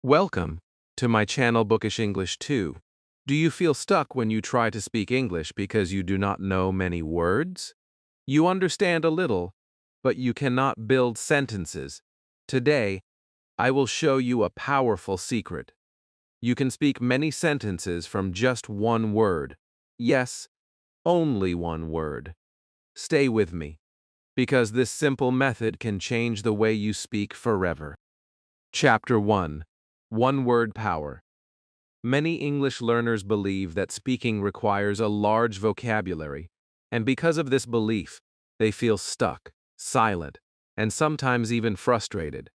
Welcome to my channel Bookish English 2. Do you feel stuck when you try to speak English because you do not know many words? You understand a little, but you cannot build sentences. Today, I will show you a powerful secret. You can speak many sentences from just one word. Yes, only one word. Stay with me, because this simple method can change the way you speak forever. Chapter 1. One-Word Power. Many English learners believe that speaking requires a large vocabulary, and because of this belief, they feel stuck, silent, and sometimes even frustrated.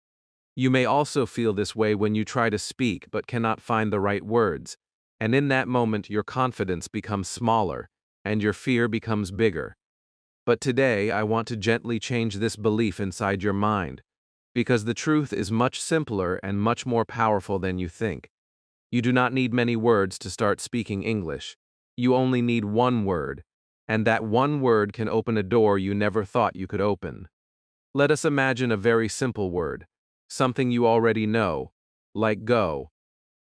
You may also feel this way when you try to speak but cannot find the right words, and in that moment your confidence becomes smaller, and your fear becomes bigger. But today I want to gently change this belief inside your mind, because the truth is much simpler and much more powerful than you think. You do not need many words to start speaking English. You only need one word, and that one word can open a door you never thought you could open. Let us imagine a very simple word, something you already know, like go.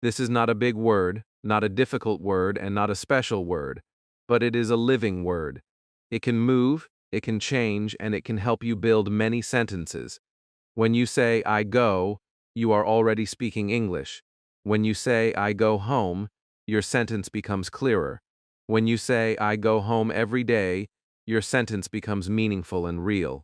This is not a big word, not a difficult word, and not a special word, but it is a living word. It can move, it can change, and it can help you build many sentences. When you say, I go, you are already speaking English. When you say, I go home, your sentence becomes clearer. When you say, I go home every day, your sentence becomes meaningful and real.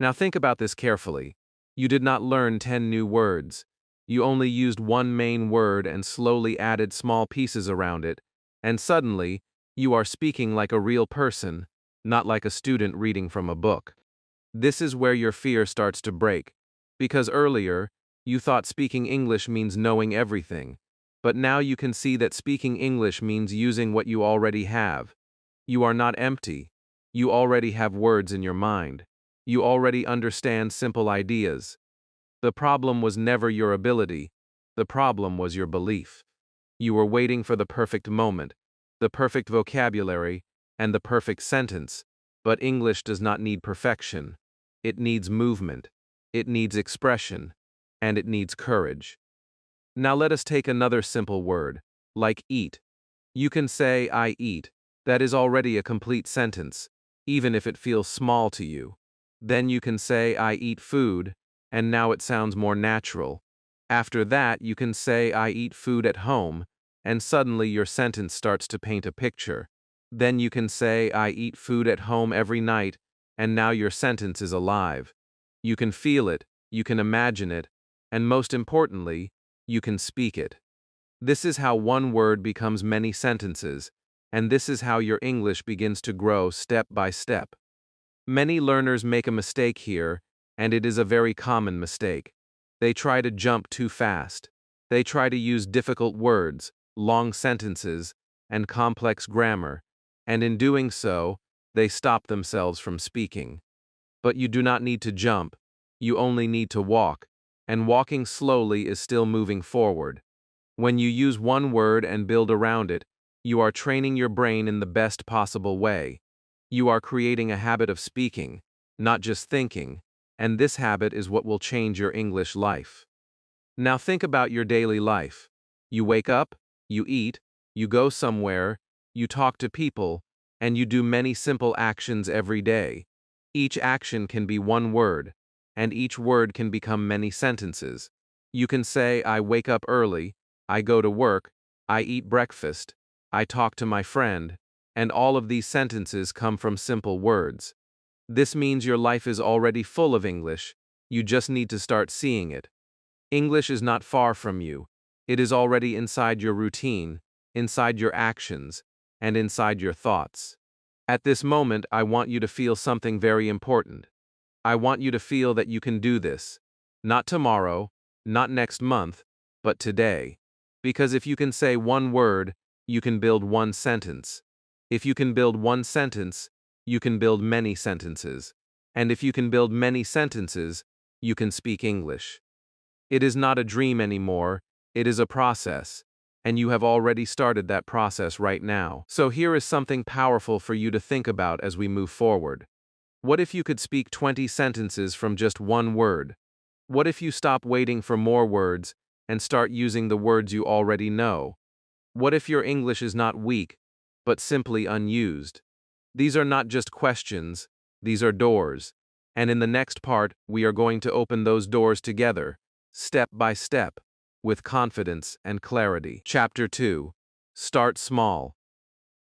Now think about this carefully. You did not learn 10 new words. You only used one main word and slowly added small pieces around it, and suddenly, you are speaking like a real person, not like a student reading from a book. This is where your fear starts to break, because earlier, you thought speaking English means knowing everything, but now you can see that speaking English means using what you already have. You are not empty. You already have words in your mind. You already understand simple ideas. The problem was never your ability. The problem was your belief. You were waiting for the perfect moment, the perfect vocabulary, and the perfect sentence, but English does not need perfection. It needs movement, it needs expression, and it needs courage. Now let us take another simple word, like eat. You can say, I eat. That is already a complete sentence, even if it feels small to you. Then you can say, I eat food, and now it sounds more natural. After that, you can say, I eat food at home, and suddenly your sentence starts to paint a picture. Then you can say, I eat food at home every night, and now your sentence is alive. You can feel it, you can imagine it, and most importantly, you can speak it. This is how one word becomes many sentences, and this is how your English begins to grow step by step. Many learners make a mistake here, and it is a very common mistake. They try to jump too fast. They try to use difficult words, long sentences, and complex grammar, and in doing so, they stop themselves from speaking. But you do not need to jump, you only need to walk, and walking slowly is still moving forward. When you use one word and build around it, you are training your brain in the best possible way. You are creating a habit of speaking, not just thinking, and this habit is what will change your English life. Now think about your daily life. You wake up, you eat, you go somewhere, you talk to people, and you do many simple actions every day. Each action can be one word, and each word can become many sentences. You can say, I wake up early, I go to work, I eat breakfast, I talk to my friend, and all of these sentences come from simple words. This means your life is already full of English, you just need to start seeing it. English is not far from you. It is already inside your routine, inside your actions, and inside your thoughts. At this moment, I want you to feel something very important. I want you to feel that you can do this. Not tomorrow, not next month, but today. Because if you can say one word, you can build one sentence. If you can build one sentence, you can build many sentences. And if you can build many sentences, you can speak English. It is not a dream anymore, it is a process, and you have already started that process right now. So here is something powerful for you to think about as we move forward. What if you could speak 20 sentences from just one word? What if you stop waiting for more words and start using the words you already know? What if your English is not weak, but simply unused? These are not just questions, these are doors. And in the next part, we are going to open those doors together, step by step, with confidence and clarity. Chapter 2. Start Small.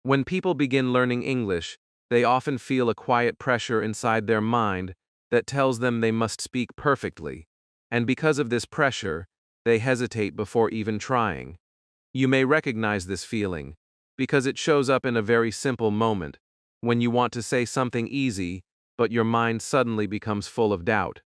When people begin learning English, they often feel a quiet pressure inside their mind that tells them they must speak perfectly. And because of this pressure, they hesitate before even trying. You may recognize this feeling, because it shows up in a very simple moment, when you want to say something easy, but your mind suddenly becomes full of doubt.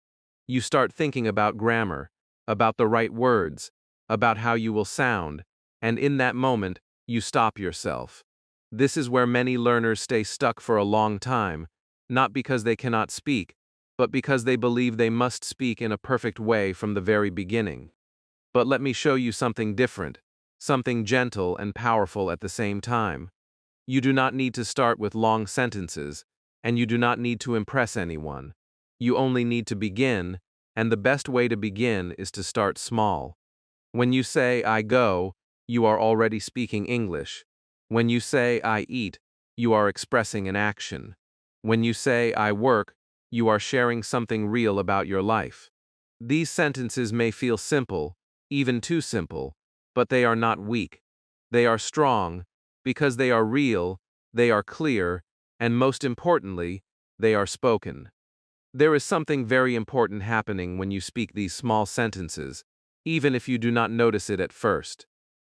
You start thinking about grammar, about the right words, about how you will sound, and in that moment, you stop yourself. This is where many learners stay stuck for a long time, not because they cannot speak, but because they believe they must speak in a perfect way from the very beginning. But let me show you something different, something gentle and powerful at the same time. You do not need to start with long sentences, and you do not need to impress anyone. You only need to begin, and the best way to begin is to start small. When you say, I go, you are already speaking English. When you say, I eat, you are expressing an action. When you say, I work, you are sharing something real about your life. These sentences may feel simple, even too simple, but they are not weak. They are strong, because they are real, they are clear, and most importantly, they are spoken. There is something very important happening when you speak these small sentences, even if you do not notice it at first.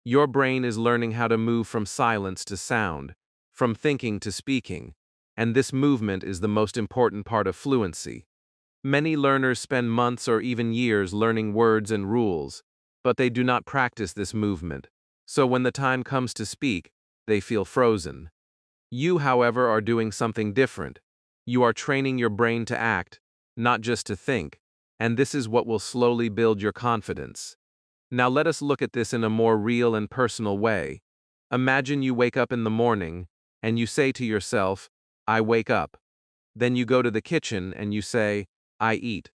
Your brain is learning how to move from silence to sound, from thinking to speaking, and this movement is the most important part of fluency. Many learners spend months or even years learning words and rules, but they do not practice this movement. So when the time comes to speak, they feel frozen. You, however, are doing something different. You are training your brain to act, not just to think, and this is what will slowly build your confidence. Now let us look at this in a more real and personal way. Imagine you wake up in the morning, and you say to yourself, I wake up. Then you go to the kitchen and you say, I eat.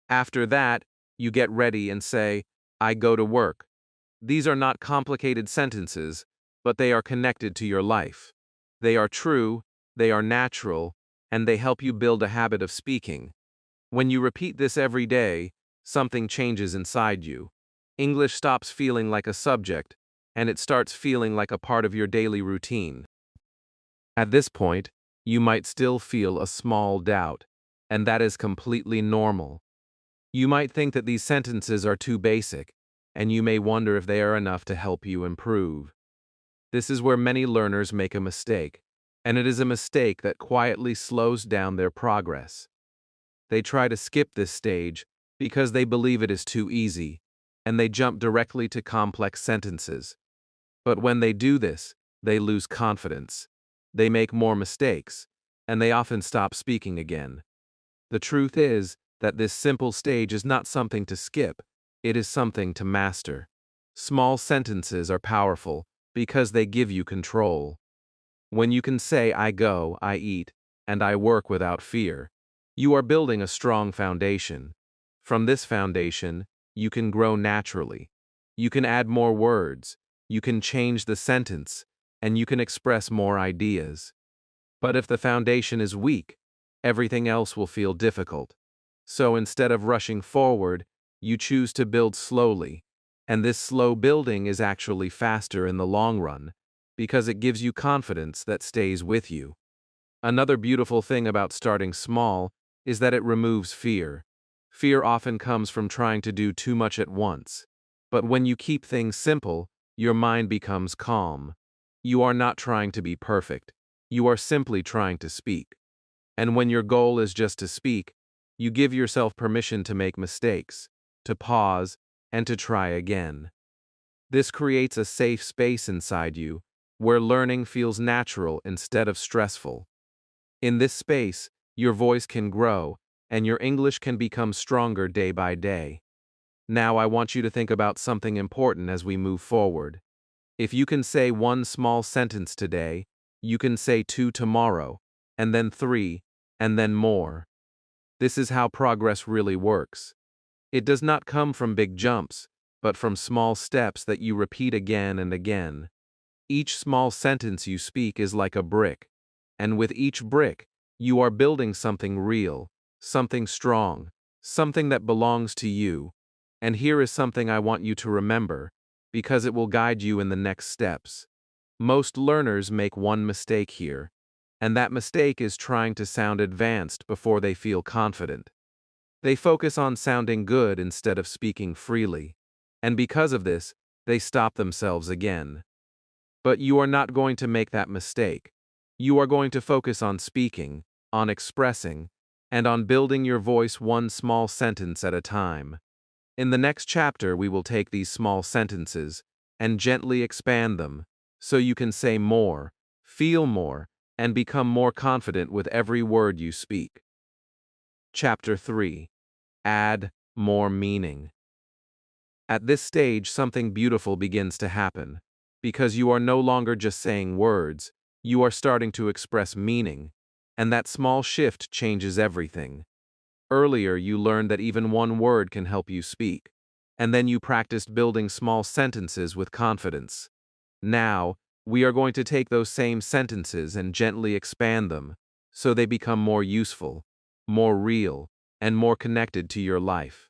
After that, you get ready and say, I go to work. These are not complicated sentences, but they are connected to your life. They are true, they are natural, and they help you build a habit of speaking. When you repeat this every day, something changes inside you. English stops feeling like a subject, and it starts feeling like a part of your daily routine. At this point, you might still feel a small doubt, and that is completely normal. You might think that these sentences are too basic, and you may wonder if they are enough to help you improve. This is where many learners make a mistake, and it is a mistake that quietly slows down their progress. They try to skip this stage because they believe it is too easy, and they jump directly to complex sentences. But when they do this, they lose confidence. They make more mistakes, and they often stop speaking again. The truth is that this simple stage is not something to skip, it is something to master. Small sentences are powerful because they give you control. When you can say, I go, I eat, and I work without fear, you are building a strong foundation. From this foundation, you can grow naturally. You can add more words, you can change the sentence, and you can express more ideas. But if the foundation is weak, everything else will feel difficult. So instead of rushing forward, you choose to build slowly, and this slow building is actually faster in the long run, because it gives you confidence that stays with you. Another beautiful thing about starting small is that it removes fear. Fear often comes from trying to do too much at once. But when you keep things simple, your mind becomes calm. You are not trying to be perfect. You are simply trying to speak. And when your goal is just to speak, you give yourself permission to make mistakes, to pause, and to try again. This creates a safe space inside you where learning feels natural instead of stressful. In this space, your voice can grow, and your English can become stronger day by day. Now I want you to think about something important as we move forward. If you can say one small sentence today, you can say two tomorrow, and then three, and then more. This is how progress really works. It does not come from big jumps, but from small steps that you repeat again and again. Each small sentence you speak is like a brick, and with each brick, you are building something real, something strong, something that belongs to you. And here is something I want you to remember, because it will guide you in the next steps. Most learners make one mistake here, and that mistake is trying to sound advanced before they feel confident. They focus on sounding good instead of speaking freely, and because of this, they stop themselves again. But you are not going to make that mistake. You are going to focus on speaking, on expressing, and on building your voice one small sentence at a time. In the next chapter, we will take these small sentences and gently expand them so you can say more, feel more, and become more confident with every word you speak. Chapter 3. Add more meaning. At this stage, something beautiful begins to happen. Because you are no longer just saying words, you are starting to express meaning, and that small shift changes everything. Earlier, you learned that even one word can help you speak, and then you practiced building small sentences with confidence. Now, we are going to take those same sentences and gently expand them, so they become more useful, more real, and more connected to your life.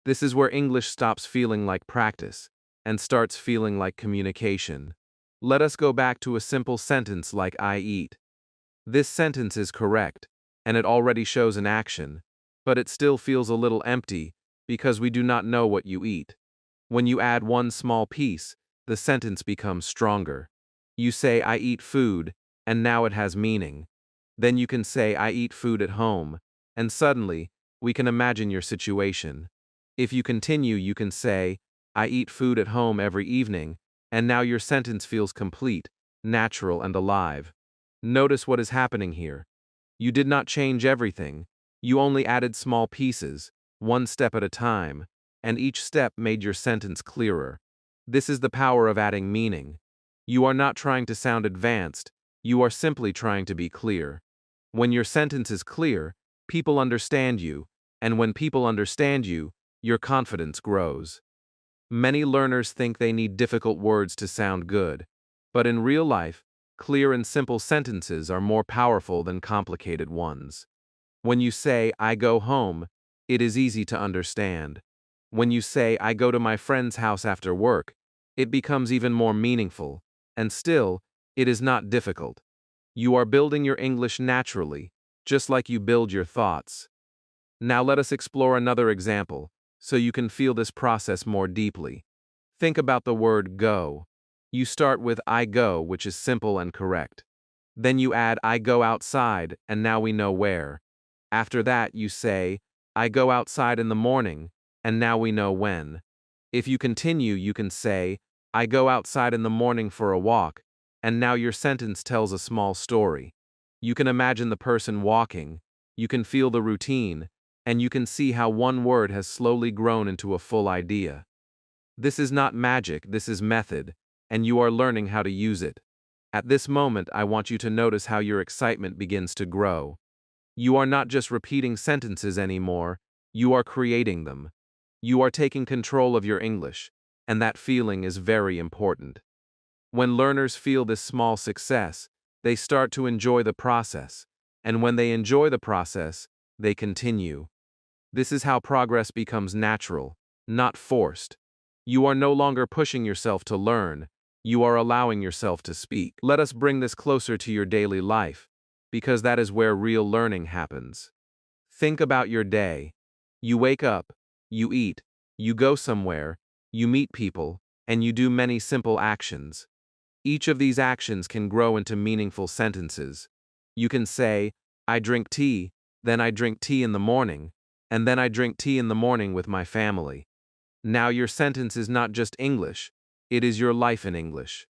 This is where English stops feeling like practice and starts feeling like communication. Let us go back to a simple sentence like I eat. This sentence is correct, and it already shows an action, but it still feels a little empty because we do not know what you eat. When you add one small piece, the sentence becomes stronger. You say, I eat food, and now it has meaning. Then you can say, I eat food at home, and suddenly, we can imagine your situation. If you continue, you can say, I eat food at home every evening, and now your sentence feels complete, natural, and alive. Notice what is happening here. You did not change everything, you only added small pieces, one step at a time, and each step made your sentence clearer. This is the power of adding meaning. You are not trying to sound advanced, you are simply trying to be clear. When your sentence is clear, people understand you, and when people understand you, your confidence grows. Many learners think they need difficult words to sound good, but in real life, clear and simple sentences are more powerful than complicated ones. When you say, I go home, it is easy to understand. When you say, I go to my friend's house after work, it becomes even more meaningful, and still, it is not difficult. You are building your English naturally, just like you build your thoughts. Now let us explore another example, so you can feel this process more deeply. Think about the word go. You start with I go, which is simple and correct. Then you add I go outside, and now we know where. After that, you say, I go outside in the morning, and now we know when. If you continue, you can say, I go outside in the morning for a walk, and now your sentence tells a small story. You can imagine the person walking, you can feel the routine, and you can see how one word has slowly grown into a full idea. This is not magic, this is method, and you are learning how to use it. At this moment, I want you to notice how your excitement begins to grow. You are not just repeating sentences anymore, you are creating them. You are taking control of your English, and that feeling is very important. When learners feel this small success, they start to enjoy the process, and when they enjoy the process, they continue. This is how progress becomes natural, not forced. You are no longer pushing yourself to learn, you are allowing yourself to speak. Let us bring this closer to your daily life, because that is where real learning happens. Think about your day. You wake up, you eat, you go somewhere, you meet people, and you do many simple actions. Each of these actions can grow into meaningful sentences. You can say, I drink tea, then I drink tea in the morning, and then I drink tea in the morning with my family. Now your sentence is not just English, it is your life in English.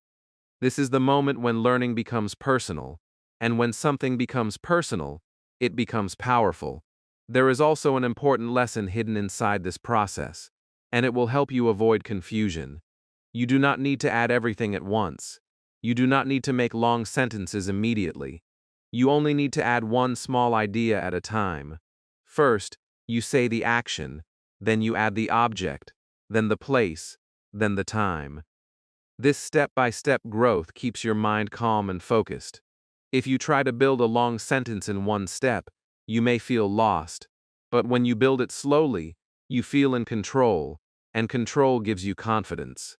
This is the moment when learning becomes personal, and when something becomes personal, it becomes powerful. There is also an important lesson hidden inside this process, and it will help you avoid confusion. You do not need to add everything at once. You do not need to make long sentences immediately. You only need to add one small idea at a time. First, you say the action, then you add the object, then the place, than the time. This step-by-step growth keeps your mind calm and focused. If you try to build a long sentence in one step, you may feel lost. But when you build it slowly, you feel in control, and control gives you confidence.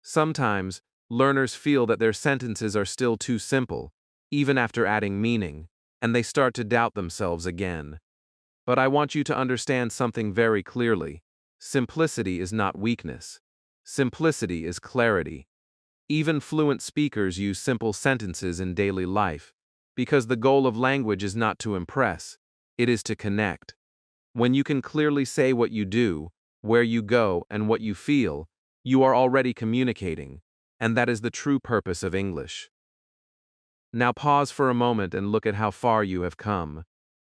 Sometimes, learners feel that their sentences are still too simple, even after adding meaning, and they start to doubt themselves again. But I want you to understand something very clearly. Simplicity is not weakness. Simplicity is clarity. Even fluent speakers use simple sentences in daily life, because the goal of language is not to impress, it is to connect. When you can clearly say what you do, where you go, and what you feel, you are already communicating, and that is the true purpose of English. Now pause for a moment and look at how far you have come.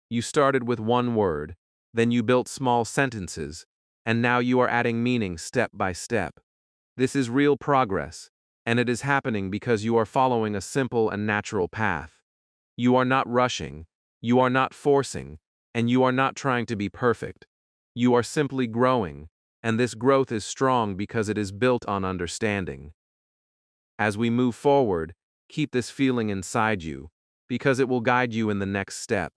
You started with one word, then you built small sentences, and now you are adding meaning step by step. This is real progress, and it is happening because you are following a simple and natural path. You are not rushing, you are not forcing, and you are not trying to be perfect. You are simply growing, and this growth is strong because it is built on understanding. As we move forward, keep this feeling inside you, because it will guide you in the next step.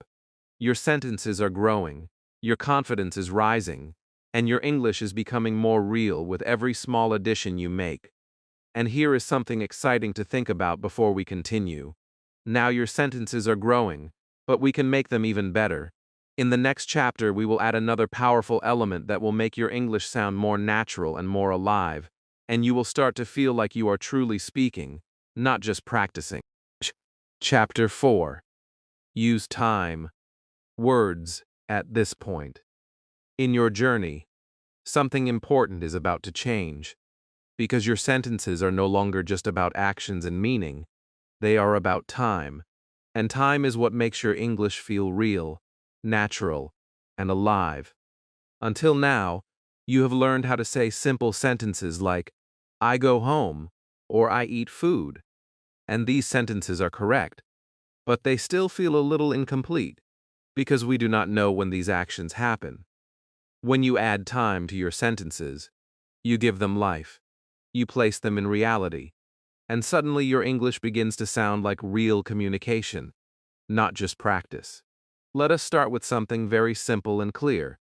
Your sentences are growing, your confidence is rising, and your English is becoming more real with every small addition you make. And here is something exciting to think about before we continue. Now your sentences are growing, but we can make them even better. In the next chapter, we will add another powerful element that will make your English sound more natural and more alive, and you will start to feel like you are truly speaking, not just practicing. Chapter 4. Use time. Words at this point. In your journey, something important is about to change, because your sentences are no longer just about actions and meaning, they are about time, and time is what makes your English feel real, natural, and alive. Until now, you have learned how to say simple sentences like, I go home, or I eat food, and these sentences are correct, but they still feel a little incomplete, because we do not know when these actions happen. When you add time to your sentences, you give them life, you place them in reality, and suddenly your English begins to sound like real communication, not just practice. Let us start with something very simple and clear.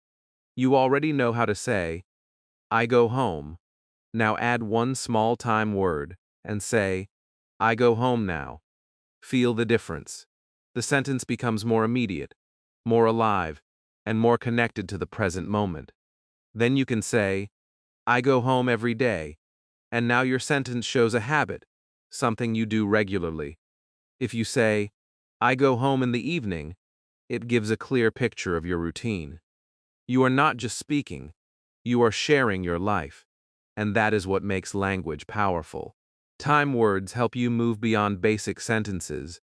You already know how to say, I go home. Now add one small time word and say, I go home now. Feel the difference. The sentence becomes more immediate, more alive, and more connected to the present moment. Then you can say, I go home every day, and now your sentence shows a habit, something you do regularly. If you say, I go home in the evening, it gives a clear picture of your routine. You are not just speaking, you are sharing your life, and that is what makes language powerful. Time words help you move beyond basic sentences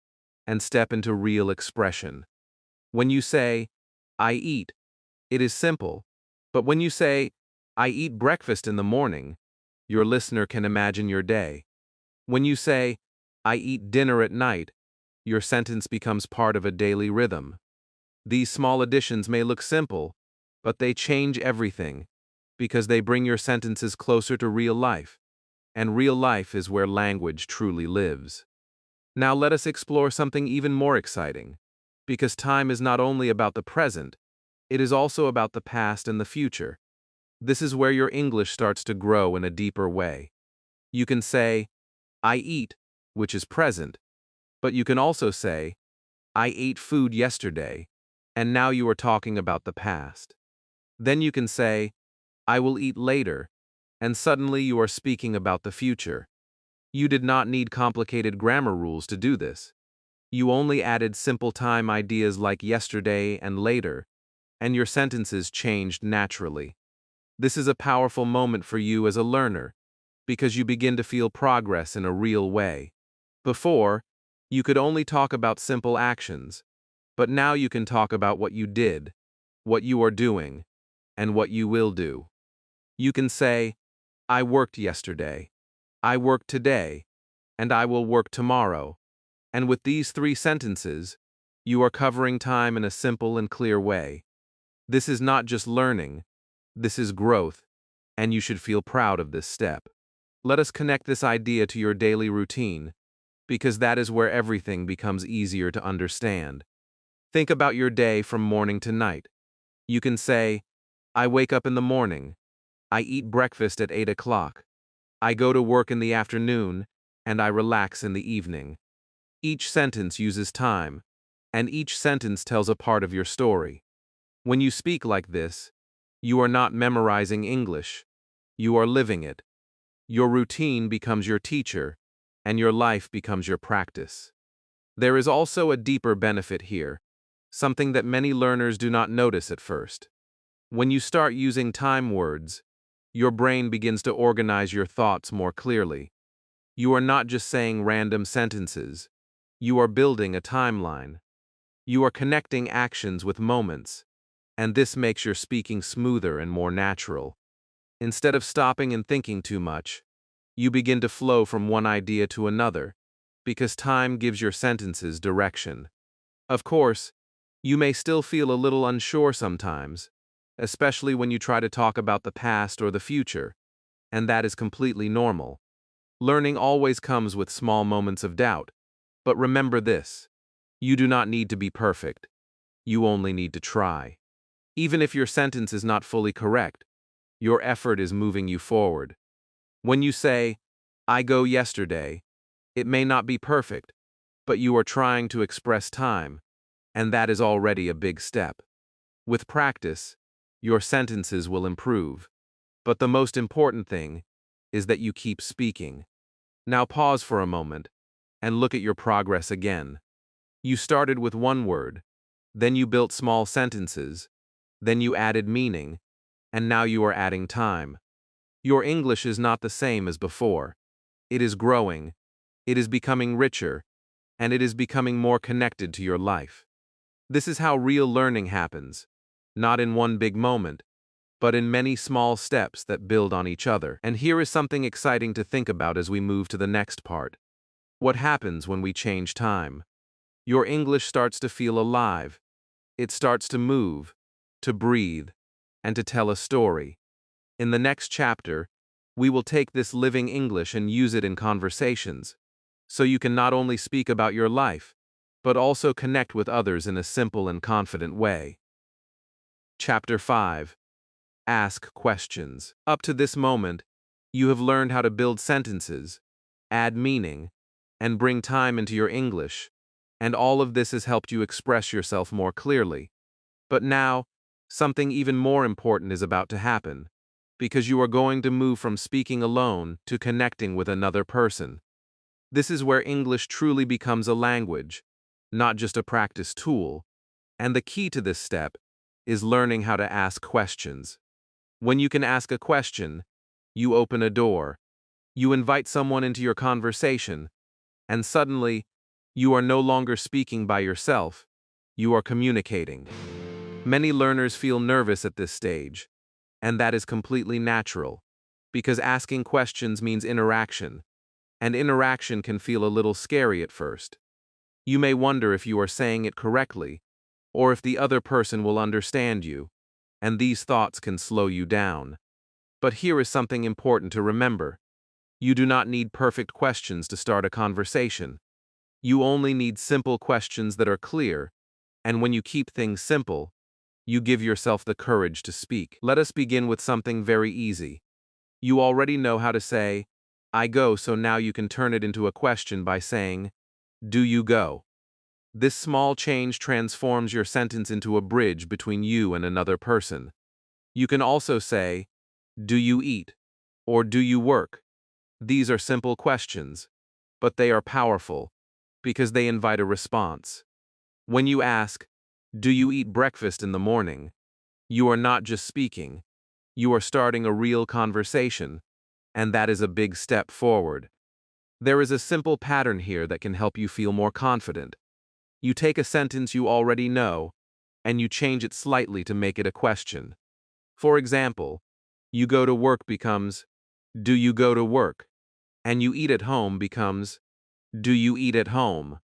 and step into real expression. When you say, I eat, it is simple, but when you say, I eat breakfast in the morning, your listener can imagine your day. When you say, I eat dinner at night, your sentence becomes part of a daily rhythm. These small additions may look simple, but they change everything, because they bring your sentences closer to real life, and real life is where language truly lives. Now let us explore something even more exciting, because time is not only about the present, it is also about the past and the future. This is where your English starts to grow in a deeper way. You can say, I eat, which is present, but you can also say, I ate food yesterday, and now you are talking about the past. Then you can say, I will eat later, and suddenly you are speaking about the future. You did not need complicated grammar rules to do this. You only added simple time ideas like yesterday and later, and your sentences changed naturally. This is a powerful moment for you as a learner, because you begin to feel progress in a real way. Before, you could only talk about simple actions, but now you can talk about what you did, what you are doing, and what you will do. You can say, I worked yesterday, I worked today, and I will work tomorrow. And with these three sentences, you are covering time in a simple and clear way. This is not just learning, this is growth, and you should feel proud of this step. Let us connect this idea to your daily routine, because that is where everything becomes easier to understand. Think about your day from morning to night. You can say, I wake up in the morning. I eat breakfast at 8 o'clock. I go to work in the afternoon, and I relax in the evening. Each sentence uses time, and each sentence tells a part of your story. When you speak like this, you are not memorizing English. You are living it. Your routine becomes your teacher, and your life becomes your practice. There is also a deeper benefit here, something that many learners do not notice at first. When you start using time words, your brain begins to organize your thoughts more clearly. You are not just saying random sentences. You are building a timeline. You are connecting actions with moments, and this makes your speaking smoother and more natural. Instead of stopping and thinking too much, you begin to flow from one idea to another, because time gives your sentences direction. Of course, you may still feel a little unsure sometimes, especially when you try to talk about the past or the future, and that is completely normal. Learning always comes with small moments of doubt, but remember this: you do not need to be perfect. You only need to try. Even if your sentence is not fully correct, your effort is moving you forward. When you say, I go yesterday, it may not be perfect, but you are trying to express time, and that is already a big step. With practice, your sentences will improve, but the most important thing is that you keep speaking. Now pause for a moment and look at your progress again. You started with one word, then you built small sentences, then you added meaning, and now you are adding time. Your English is not the same as before. It is growing, it is becoming richer, and it is becoming more connected to your life. This is how real learning happens, not in one big moment, but in many small steps that build on each other. And here is something exciting to think about as we move to the next part. What happens when we change time? Your English starts to feel alive. It starts to move, to breathe, and to tell a story. In the next chapter, we will take this living English and use it in conversations, so you can not only speak about your life, but also connect with others in a simple and confident way. Chapter 5. Ask questions. Up to this moment, you have learned how to build sentences, add meaning, and bring time into your English, and all of this has helped you express yourself more clearly. But now, something even more important is about to happen, because you are going to move from speaking alone to connecting with another person. This is where English truly becomes a language, not just a practice tool, and the key to this step is learning how to ask questions. When you can ask a question, you open a door, you invite someone into your conversation, and suddenly, you are no longer speaking by yourself, you are communicating. Many learners feel nervous at this stage, and that is completely natural, because asking questions means interaction, and interaction can feel a little scary at first. You may wonder if you are saying it correctly, or if the other person will understand you, and these thoughts can slow you down. But here is something important to remember. You do not need perfect questions to start a conversation. You only need simple questions that are clear, and when you keep things simple, you give yourself the courage to speak. Let us begin with something very easy. You already know how to say, I go, so now you can turn it into a question by saying, do you go? This small change transforms your sentence into a bridge between you and another person. You can also say, do you eat? Or do you work? These are simple questions, but they are powerful because they invite a response. When you ask, do you eat breakfast in the morning? You are not just speaking, you are starting a real conversation, and that is a big step forward. There is a simple pattern here that can help you feel more confident. You take a sentence you already know, and you change it slightly to make it a question. For example, you go to work becomes, do you go to work? And you eat at home becomes, do you eat at home?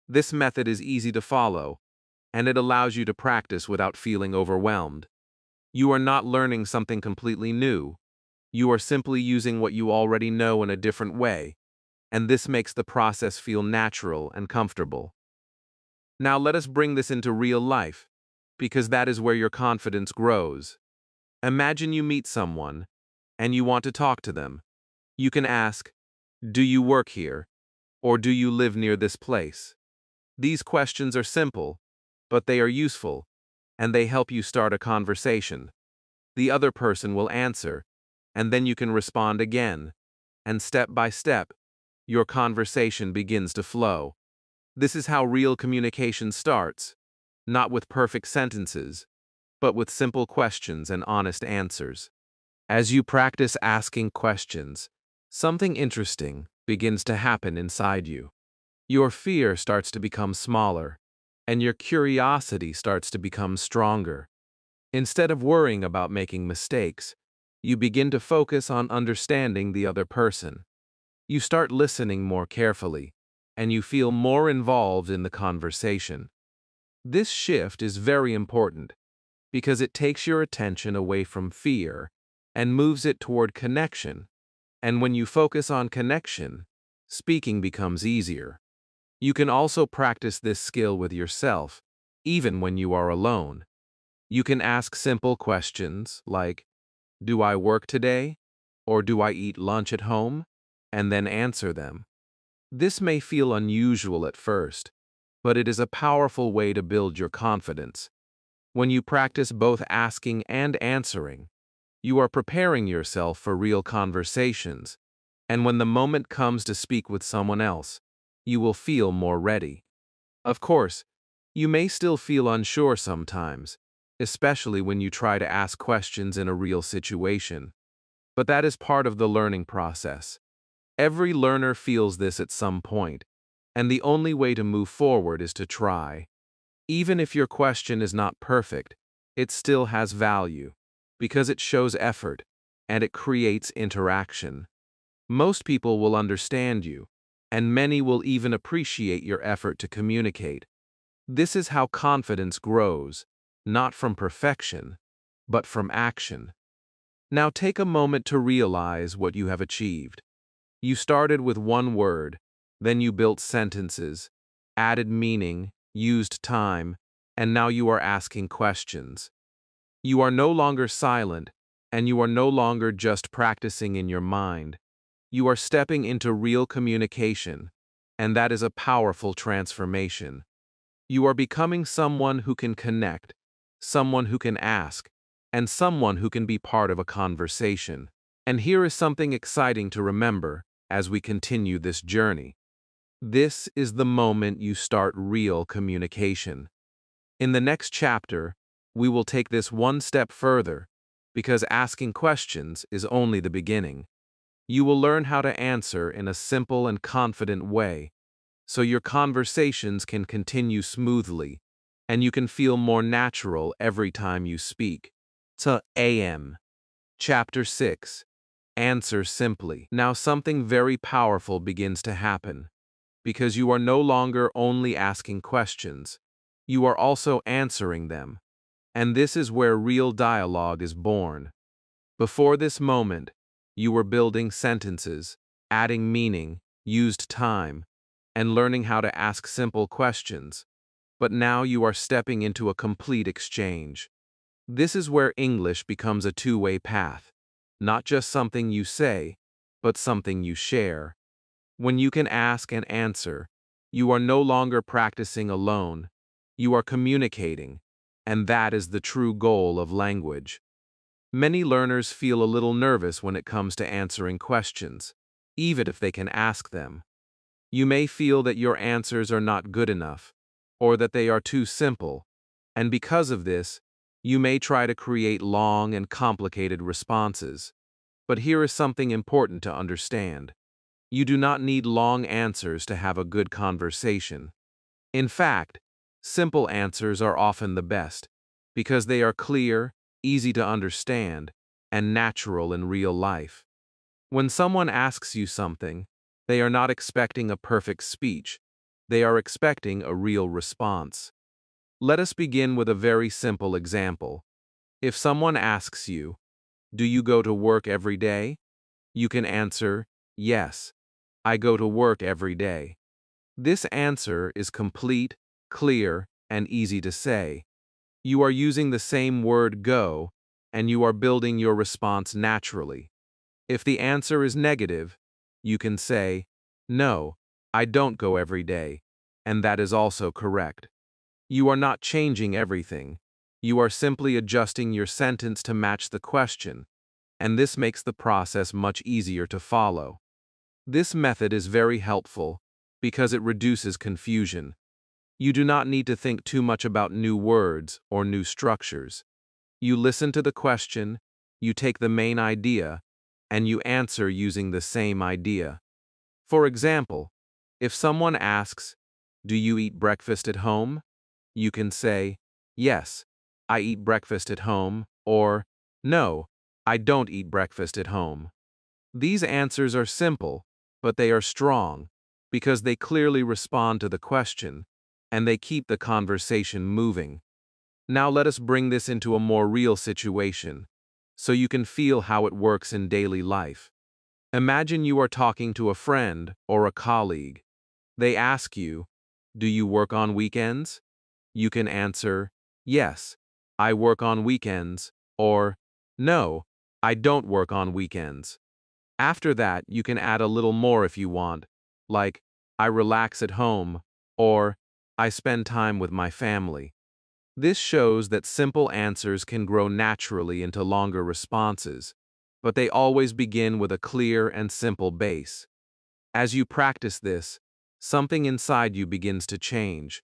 This method is easy to follow, and it allows you to practice without feeling overwhelmed. You are not learning something completely new. You are simply using what you already know in a different way, and this makes the process feel natural and comfortable. Now let us bring this into real life, because that is where your confidence grows. Imagine you meet someone, and you want to talk to them. You can ask, "Do you work here?" or "Do you live near this place?" These questions are simple, but they are useful, and they help you start a conversation. The other person will answer, and then you can respond again, and step by step, your conversation begins to flow. This is how real communication starts, not with perfect sentences, but with simple questions and honest answers. As you practice asking questions, something interesting begins to happen inside you. Your fear starts to become smaller, and your curiosity starts to become stronger. Instead of worrying about making mistakes, you begin to focus on understanding the other person. You start listening more carefully, and you feel more involved in the conversation. This shift is very important because it takes your attention away from fear and moves it toward connection. And when you focus on connection, speaking becomes easier. You can also practice this skill with yourself, even when you are alone. You can ask simple questions like, "Do I work today?" or "Do I eat lunch at home?" and then answer them. This may feel unusual at first, but it is a powerful way to build your confidence. When you practice both asking and answering, you are preparing yourself for real conversations, and when the moment comes to speak with someone else, you will feel more ready. Of course, you may still feel unsure sometimes, especially when you try to ask questions in a real situation. But that is part of the learning process. Every learner feels this at some point, and the only way to move forward is to try. Even if your question is not perfect, it still has value, because it shows effort, and it creates interaction. Most people will understand you, and many will even appreciate your effort to communicate. This is how confidence grows, not from perfection, but from action. Now take a moment to realize what you have achieved. You started with one word, then you built sentences, added meaning, used time, and now you are asking questions. You are no longer silent, and you are no longer just practicing in your mind. You are stepping into real communication, and that is a powerful transformation. You are becoming someone who can connect, someone who can ask, and someone who can be part of a conversation. And here is something exciting to remember as we continue this journey. This is the moment you start real communication. In the next chapter, we will take this one step further, because asking questions is only the beginning. You will learn how to answer in a simple and confident way, so your conversations can continue smoothly, and you can feel more natural every time you speak. To AM. Chapter 6. Answer simply. Now something very powerful begins to happen, because you are no longer only asking questions, you are also answering them. And this is where real dialogue is born. Before this moment, you were building sentences, adding meaning, used time, and learning how to ask simple questions. But now you are stepping into a complete exchange. This is where English becomes a two-way path, not just something you say, but something you share. When you can ask and answer, you are no longer practicing alone, you are communicating, and that is the true goal of language. Many learners feel a little nervous when it comes to answering questions, even if they can ask them. You may feel that your answers are not good enough, or that they are too simple, and because of this, you may try to create long and complicated responses. But here is something important to understand. You do not need long answers to have a good conversation. In fact, simple answers are often the best, because they are clear, easy to understand, and natural in real life. When someone asks you something, they are not expecting a perfect speech. They are expecting a real response. Let us begin with a very simple example. If someone asks you, Do you go to work every day? You can answer, yes, I go to work every day. This answer is complete, clear, and easy to say. You are using the same word go, and you are building your response naturally. If the answer is negative, you can say, no, I don't go every day, and that is also correct. You are not changing everything. You are simply adjusting your sentence to match the question, and this makes the process much easier to follow. This method is very helpful because it reduces confusion. You do not need to think too much about new words or new structures. You listen to the question, you take the main idea, and you answer using the same idea. For example, if someone asks, "Do you eat breakfast at home?" you can say, "Yes, I eat breakfast at home," or, "No, I don't eat breakfast at home." These answers are simple, but they are strong because they clearly respond to the question, and they keep the conversation moving. Now let us bring this into a more real situation, so you can feel how it works in daily life. Imagine you are talking to a friend or a colleague. They ask you, "Do you work on weekends?" You can answer, "Yes, I work on weekends," or, "No, I don't work on weekends." After that, you can add a little more if you want, like, "I relax at home," or, "I spend time with my family." This shows that simple answers can grow naturally into longer responses, but they always begin with a clear and simple base. As you practice this, something inside you begins to change.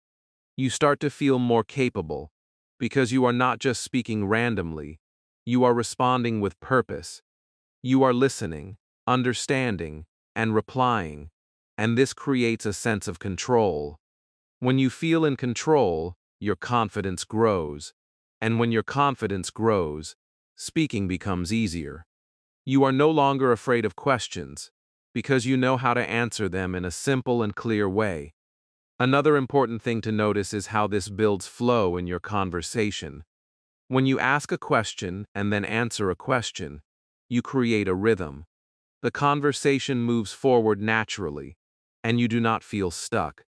You start to feel more capable, because you are not just speaking randomly, you are responding with purpose. You are listening, understanding, and replying, and this creates a sense of control. When you feel in control, your confidence grows, and when your confidence grows, speaking becomes easier. You are no longer afraid of questions, because you know how to answer them in a simple and clear way. Another important thing to notice is how this builds flow in your conversation. When you ask a question and then answer a question, you create a rhythm. The conversation moves forward naturally, and you do not feel stuck.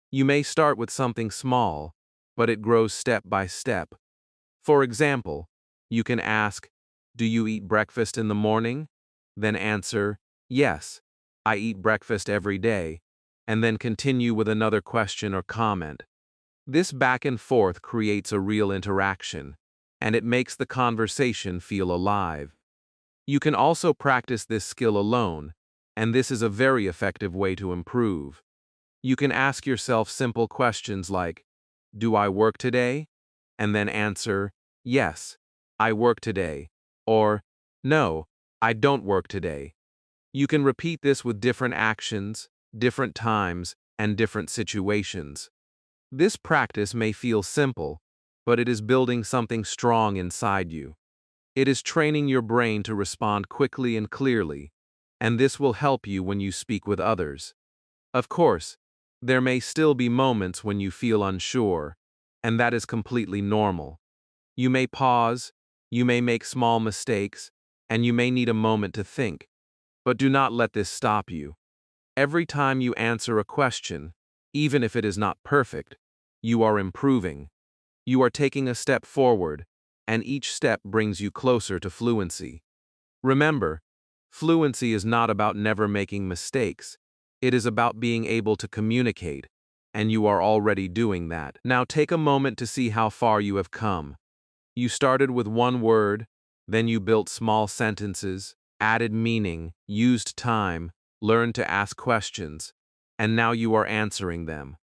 You may start with something small, but it grows step by step. For example, you can ask, "Do you eat breakfast in the morning?" Then answer, "Yes, I eat breakfast every day," and then continue with another question or comment. This back and forth creates a real interaction, and it makes the conversation feel alive. You can also practice this skill alone, and this is a very effective way to improve. You can ask yourself simple questions like, "Do I work today?" and then answer, "Yes, I work today," or, "No, I don't work today." You can repeat this with different actions, different times, and different situations. This practice may feel simple, but it is building something strong inside you. It is training your brain to respond quickly and clearly, and this will help you when you speak with others. Of course, there may still be moments when you feel unsure, and that is completely normal. You may pause, you may make small mistakes, and you may need a moment to think, but do not let this stop you. Every time you answer a question, even if it is not perfect, you are improving. You are taking a step forward, and each step brings you closer to fluency. Remember, fluency is not about never making mistakes. It is about being able to communicate, and you are already doing that. Now take a moment to see how far you have come. You started with one word, then you built small sentences, added meaning, used time, learned to ask questions, and now you are answering them.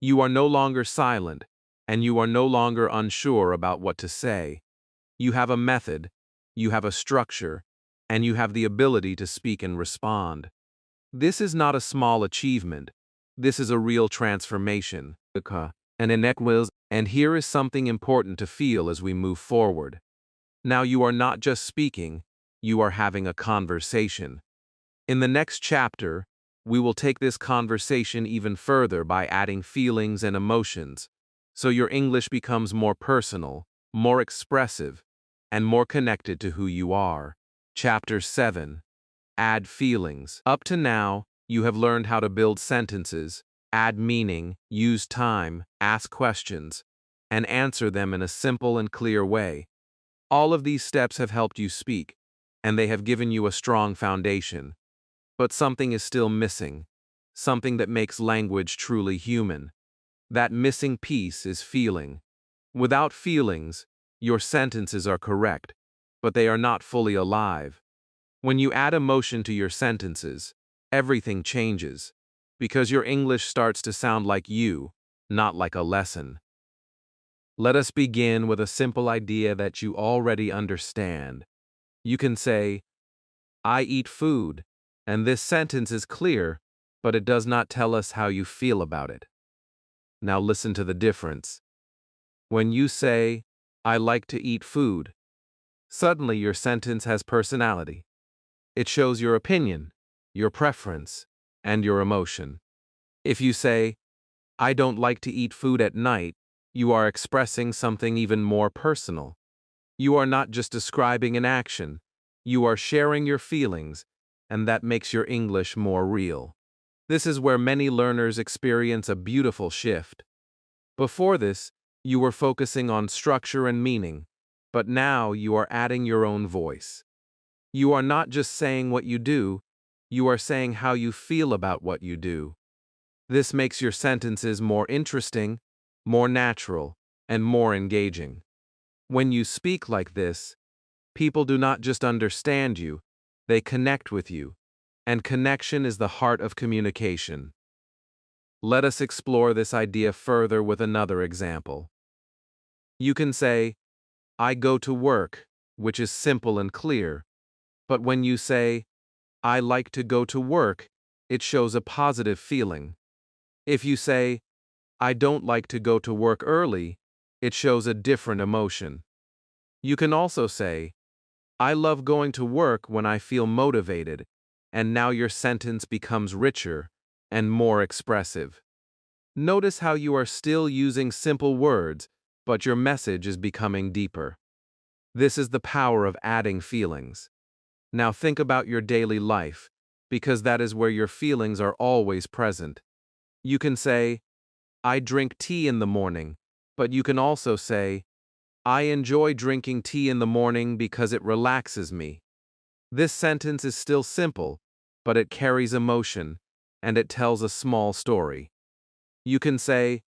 You are no longer silent, and you are no longer unsure about what to say. You have a method, you have a structure, and you have the ability to speak and respond. This is not a small achievement. This is a real transformation. And here is something important to feel as we move forward. Now you are not just speaking, you are having a conversation. In the next chapter, we will take this conversation even further by adding feelings and emotions, so your English becomes more personal, more expressive, and more connected to who you are. Chapter 7. Add feelings. Up to now, you have learned how to build sentences, add meaning, use time, ask questions, and answer them in a simple and clear way. All of these steps have helped you speak, and they have given you a strong foundation. But something is still missing, something that makes language truly human. That missing piece is feeling. Without feelings, your sentences are correct, but they are not fully alive. When you add emotion to your sentences, everything changes, because your English starts to sound like you, not like a lesson. Let us begin with a simple idea that you already understand. You can say, I eat food, and this sentence is clear, but it does not tell us how you feel about it. Now listen to the difference. When you say, I like to eat food, suddenly your sentence has personality. It shows your opinion, your preference, and your emotion. If you say, I don't like to eat food at night, you are expressing something even more personal. You are not just describing an action, you are sharing your feelings, and that makes your English more real. This is where many learners experience a beautiful shift. Before this, you were focusing on structure and meaning, but now you are adding your own voice. You are not just saying what you do, you are saying how you feel about what you do. This makes your sentences more interesting, more natural, and more engaging. When you speak like this, people do not just understand you, they connect with you, and connection is the heart of communication. Let us explore this idea further with another example. You can say, I go to work, which is simple and clear, but when you say, I like to go to work, it shows a positive feeling. If you say, I don't like to go to work early, it shows a different emotion. You can also say, I love going to work when I feel motivated, and now your sentence becomes richer and more expressive. Notice how you are still using simple words, but your message is becoming deeper. This is the power of adding feelings. Now think about your daily life, because that is where your feelings are always present. You can say, I drink tea in the morning, but you can also say, I enjoy drinking tea in the morning because it relaxes me. This sentence is still simple, but it carries emotion, and it tells a small story. You can say,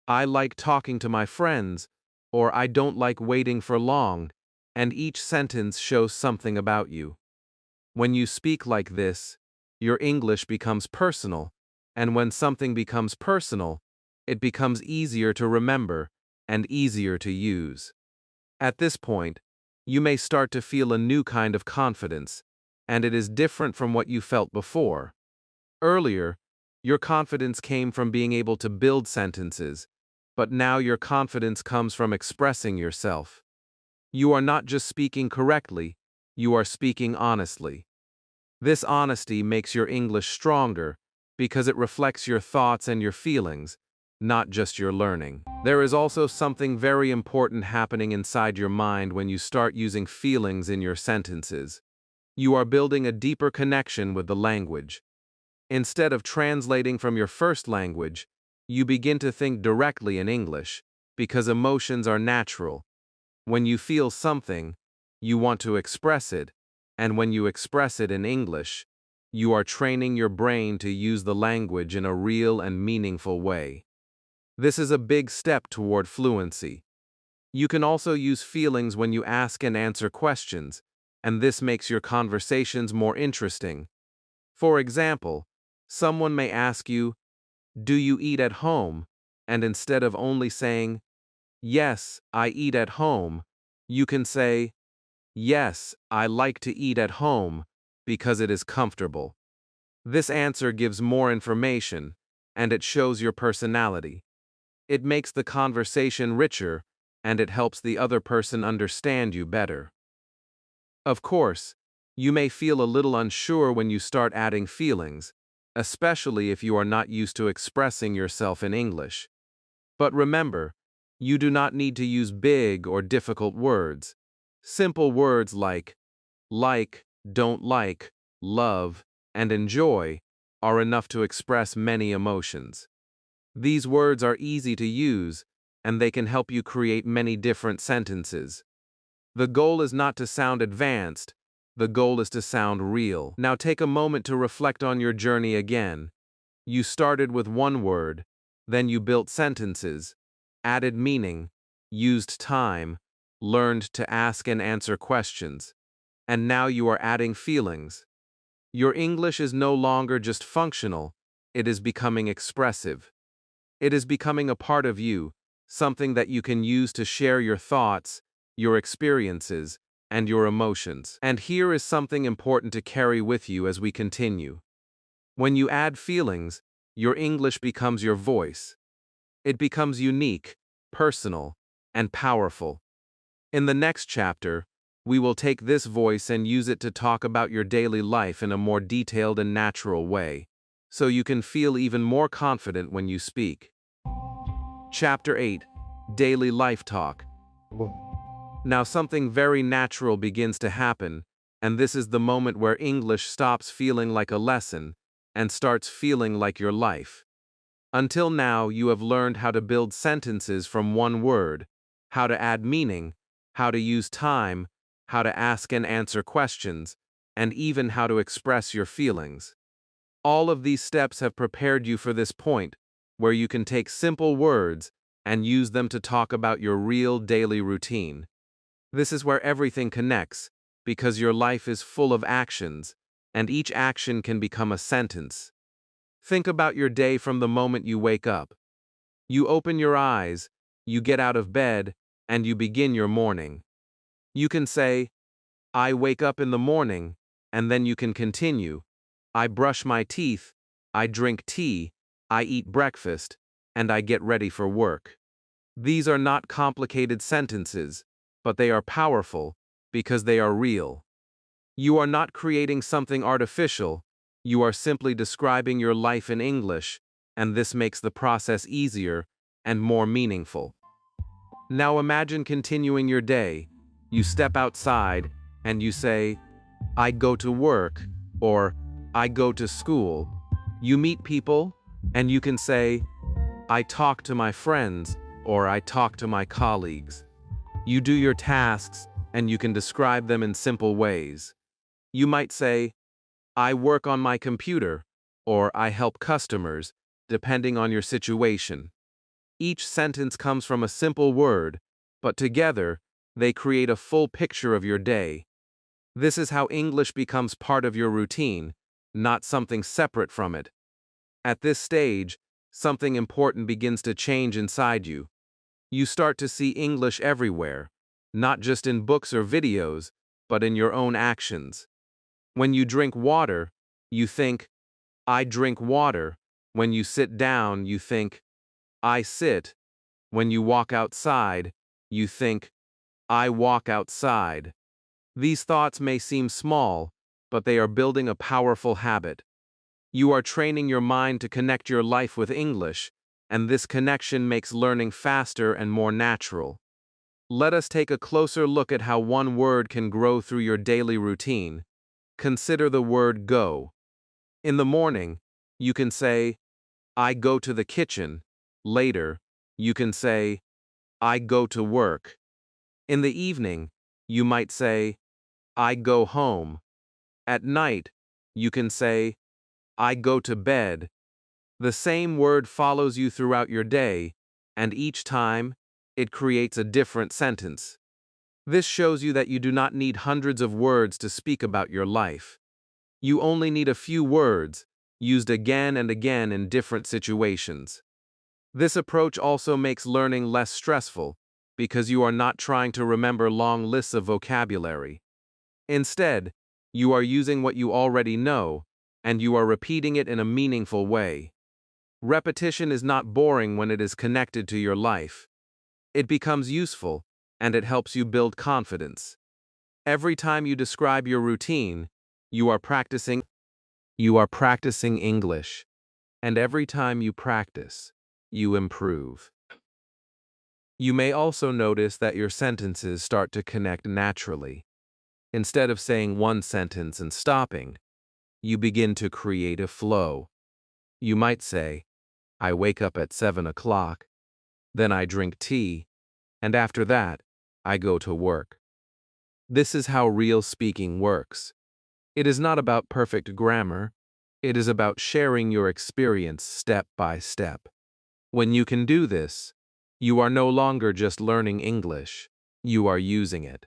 I like talking to my friends, or I don't like waiting for long, and each sentence shows something about you. When you speak like this, your English becomes personal, and when something becomes personal, it becomes easier to remember and easier to use. At this point, you may start to feel a new kind of confidence, and it is different from what you felt before. Earlier, your confidence came from being able to build sentences, but now your confidence comes from expressing yourself. You are not just speaking correctly, you are speaking honestly. This honesty makes your English stronger because it reflects your thoughts and your feelings, not just your learning. There is also something very important happening inside your mind when you start using feelings in your sentences. You are building a deeper connection with the language. Instead of translating from your first language, you begin to think directly in English, because emotions are natural. When you feel something, you want to express it, and when you express it in English, you are training your brain to use the language in a real and meaningful way. This is a big step toward fluency. You can also use feelings when you ask and answer questions, and this makes your conversations more interesting. For example, someone may ask you, do you eat at home? And instead of only saying, yes, I eat at home, you can say, yes, I like to eat at home because it is comfortable. This answer gives more information, and it shows your personality. It makes the conversation richer, and it helps the other person understand you better. Of course, you may feel a little unsure when you start adding feelings, especially if you are not used to expressing yourself in English. But remember, you do not need to use big or difficult words. Simple words like, don't like, love, and enjoy are enough to express many emotions. These words are easy to use, and they can help you create many different sentences. The goal is not to sound advanced, the goal is to sound real. Now take a moment to reflect on your journey again. You started with one word, then you built sentences, added meaning, used time, learned to ask and answer questions, and now you are adding feelings. Your English is no longer just functional, it is becoming expressive. It is becoming a part of you, something that you can use to share your thoughts, your experiences, and your emotions. And here is something important to carry with you as we continue. When you add feelings, your English becomes your voice. It becomes unique, personal, and powerful. In the next chapter, we will take this voice and use it to talk about your daily life in a more detailed and natural way, so you can feel even more confident when you speak. Chapter 8: Daily Life Talk. Now something very natural begins to happen, and this is the moment where English stops feeling like a lesson and starts feeling like your life. Until now, you have learned how to build sentences from one word, how to add meaning, how to use time, how to ask and answer questions, and even how to express your feelings. All of these steps have prepared you for this point, where you can take simple words and use them to talk about your real daily routine. This is where everything connects, because your life is full of actions, and each action can become a sentence. Think about your day from the moment you wake up. You open your eyes, you get out of bed, and you begin your morning. You can say, I wake up in the morning, and then you can continue, I brush my teeth, I drink tea, I eat breakfast, and I get ready for work. These are not complicated sentences, but they are powerful because they are real. You are not creating something artificial, you are simply describing your life in English, and this makes the process easier and more meaningful. Now imagine continuing your day. You step outside and you say, I go to work, or I go to school. You meet people, and you can say, I talk to my friends, or I talk to my colleagues. You do your tasks, and you can describe them in simple ways. You might say, I work on my computer, or I help customers, depending on your situation. Each sentence comes from a simple word, but together, they create a full picture of your day. This is how English becomes part of your routine, not something separate from it. At this stage, something important begins to change inside you. You start to see English everywhere, not just in books or videos, but in your own actions. When you drink water, you think, I drink water. When you sit down, you think, I sit. When you walk outside, you think, I walk outside. These thoughts may seem small, but they are building a powerful habit. You are training your mind to connect your life with English, and this connection makes learning faster and more natural. Let us take a closer look at how one word can grow through your daily routine. Consider the word go. In the morning, you can say, I go to the kitchen. Later, you can say, I go to work. In the evening, you might say, I go home. At night, you can say, I go to bed. The same word follows you throughout your day, and each time, it creates a different sentence. This shows you that you do not need hundreds of words to speak about your life. You only need a few words, used again and again in different situations. This approach also makes learning less stressful, because you are not trying to remember long lists of vocabulary. Instead, you are using what you already know, and you are repeating it in a meaningful way. Repetition is not boring when it is connected to your life. It becomes useful, and it helps you build confidence. Every time you describe your routine, you are practicing English. And every time you practice, you improve. You may also notice that your sentences start to connect naturally. Instead of saying one sentence and stopping, you begin to create a flow. You might say, I wake up at 7 o'clock, then I drink tea, and after that, I go to work. This is how real speaking works. It is not about perfect grammar, it is about sharing your experience step by step. When you can do this, you are no longer just learning English, you are using it.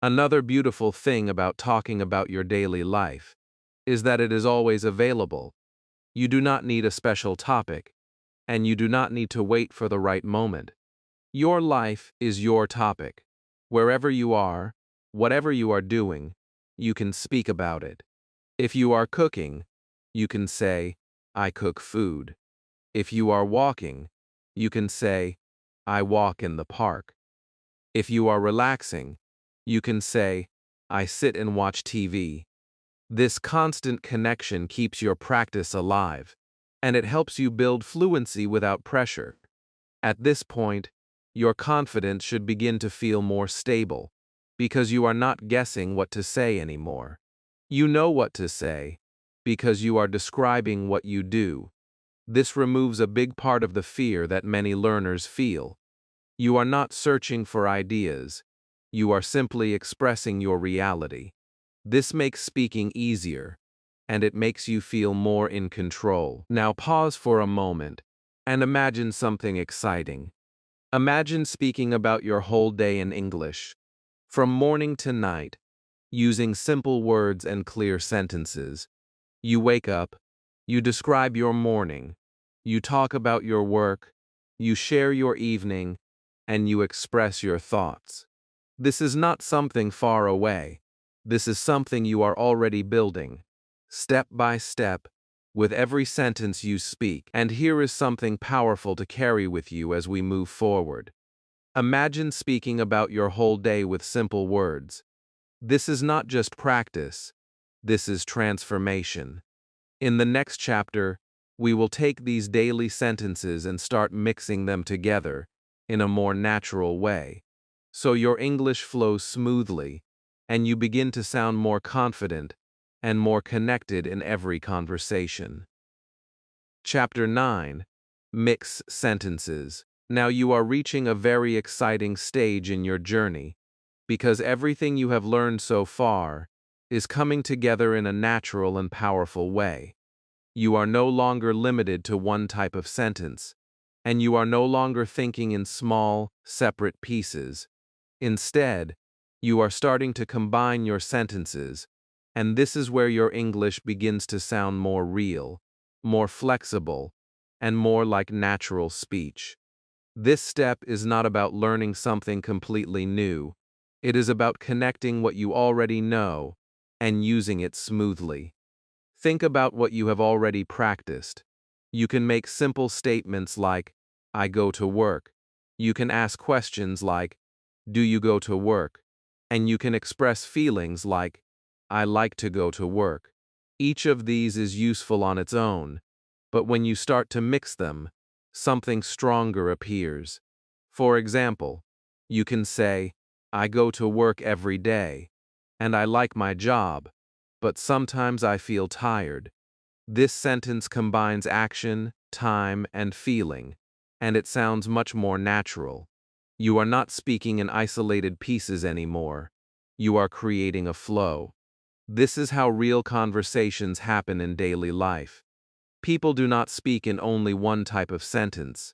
Another beautiful thing about talking about your daily life is that it is always available. You do not need a special topic, and you do not need to wait for the right moment. Your life is your topic. Wherever you are, whatever you are doing, you can speak about it. If you are cooking, you can say, I cook food. If you are walking, you can say, I walk in the park. If you are relaxing, you can say, I sit and watch TV. This constant connection keeps your practice alive, and it helps you build fluency without pressure. At this point, your confidence should begin to feel more stable, because you are not guessing what to say anymore. You know what to say, because you are describing what you do. This removes a big part of the fear that many learners feel. You are not searching for ideas, you are simply expressing your reality. This makes speaking easier, and it makes you feel more in control. Now pause for a moment and imagine something exciting. Imagine speaking about your whole day in English, from morning to night, using simple words and clear sentences. You wake up, you describe your morning, you talk about your work, you share your evening, and you express your thoughts. This is not something far away. This is something you are already building, step by step, with every sentence you speak. And here is something powerful to carry with you as we move forward. Imagine speaking about your whole day with simple words. This is not just practice, this is transformation. In the next chapter, we will take these daily sentences and start mixing them together in a more natural way, so your English flows smoothly and you begin to sound more confident and more connected in every conversation. Chapter 9. Mix sentences. Now you are reaching a very exciting stage in your journey, because everything you have learned so far is coming together in a natural and powerful way. You are no longer limited to one type of sentence, and you are no longer thinking in small, separate pieces. Instead, you are starting to combine your sentences, and this is where your English begins to sound more real, more flexible, and more like natural speech. This step is not about learning something completely new. It is about connecting what you already know and using it smoothly. Think about what you have already practiced. You can make simple statements like, I go to work. You can ask questions like, do you go to work? And you can express feelings like, I like to go to work. Each of these is useful on its own, but when you start to mix them, something stronger appears. For example, you can say, I go to work every day, and I like my job, but sometimes I feel tired. This sentence combines action, time, and feeling, and it sounds much more natural. You are not speaking in isolated pieces anymore. You are creating a flow. This is how real conversations happen in daily life. People do not speak in only one type of sentence.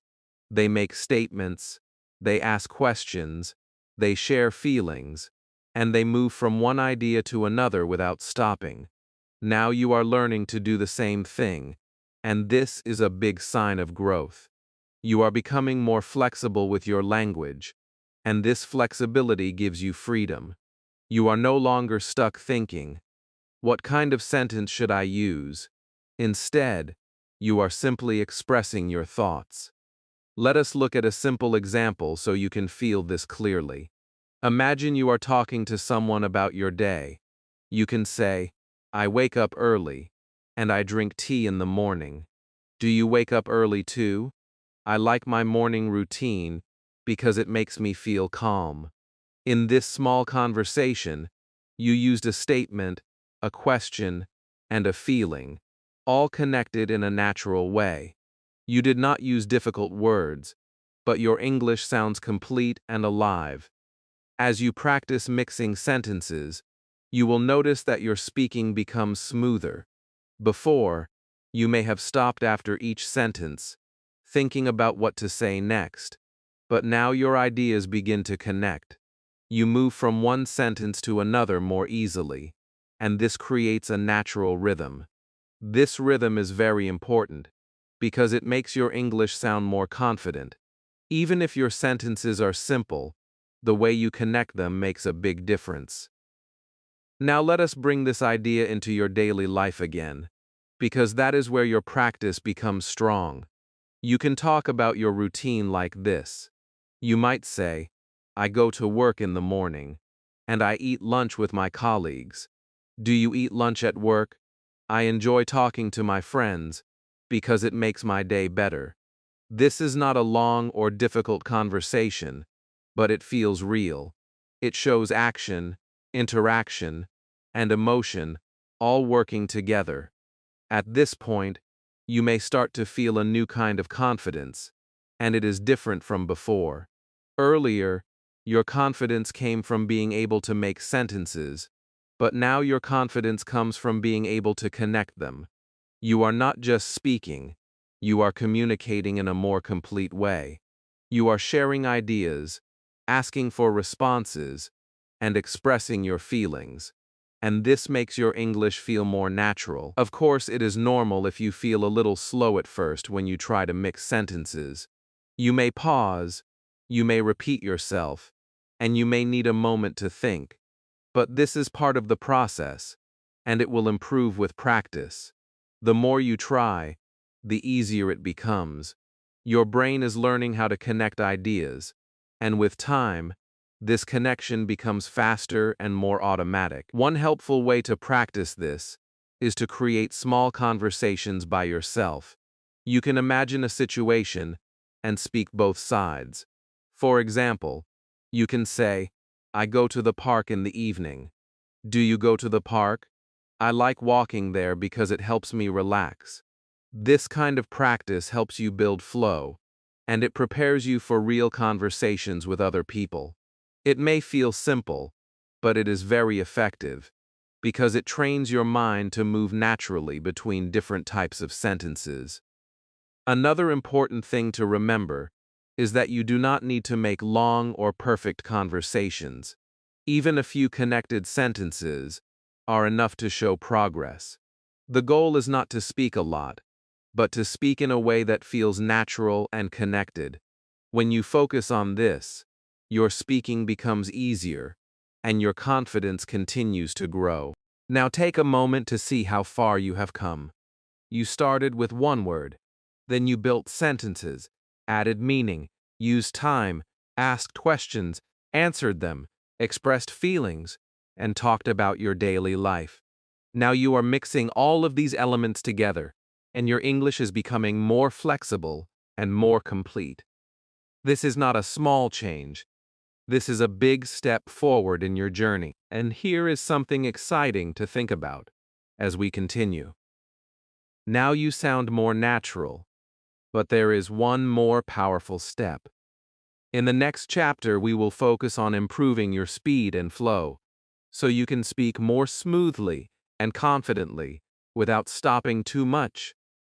They make statements, they ask questions, they share feelings, and they move from one idea to another without stopping. Now you are learning to do the same thing, and this is a big sign of growth. You are becoming more flexible with your language, and this flexibility gives you freedom. You are no longer stuck thinking, what kind of sentence should I use? Instead, you are simply expressing your thoughts. Let us look at a simple example so you can feel this clearly. Imagine you are talking to someone about your day. You can say, I wake up early, and I drink tea in the morning. Do you wake up early too? I like my morning routine because it makes me feel calm. In this small conversation, you used a statement, a question, and a feeling, all connected in a natural way. You did not use difficult words, but your English sounds complete and alive. As you practice mixing sentences, you will notice that your speaking becomes smoother. Before, you may have stopped after each sentence, thinking about what to say next, but now your ideas begin to connect. You move from one sentence to another more easily, and this creates a natural rhythm. This rhythm is very important because it makes your English sound more confident. Even if your sentences are simple, the way you connect them makes a big difference. Now let us bring this idea into your daily life again, because that is where your practice becomes strong. You can talk about your routine like this. You might say, I go to work in the morning, and I eat lunch with my colleagues. Do you eat lunch at work? I enjoy talking to my friends, because it makes my day better. This is not a long or difficult conversation, but it feels real. It shows action, interaction, and emotion all working together. At this point, you may start to feel a new kind of confidence, and it is different from before. Earlier, your confidence came from being able to make sentences, but now your confidence comes from being able to connect them. You are not just speaking, you are communicating in a more complete way. You are sharing ideas, asking for responses, and expressing your feelings. And this makes your English feel more natural. Of course, it is normal if you feel a little slow at first when you try to mix sentences. You may pause, you may repeat yourself, and you may need a moment to think. But this is part of the process, and it will improve with practice. The more you try, the easier it becomes. Your brain is learning how to connect ideas, and with time, this connection becomes faster and more automatic. One helpful way to practice this is to create small conversations by yourself. You can imagine a situation and speak both sides. For example, you can say, I go to the park in the evening. Do you go to the park? I like walking there because it helps me relax. This kind of practice helps you build flow, and it prepares you for real conversations with other people. It may feel simple, but it is very effective, because it trains your mind to move naturally between different types of sentences. Another important thing to remember is that you do not need to make long or perfect conversations. Even a few connected sentences are enough to show progress. The goal is not to speak a lot, but to speak in a way that feels natural and connected. When you focus on this, your speaking becomes easier, and your confidence continues to grow. Now take a moment to see how far you have come. You started with one word, then you built sentences, added meaning, used time, asked questions, answered them, expressed feelings, and talked about your daily life. Now you are mixing all of these elements together, and your English is becoming more flexible and more complete. This is not a small change. This is a big step forward in your journey. And here is something exciting to think about as we continue. Now you sound more natural, but there is one more powerful step. In the next chapter, we will focus on improving your speed and flow, so you can speak more smoothly and confidently without stopping too much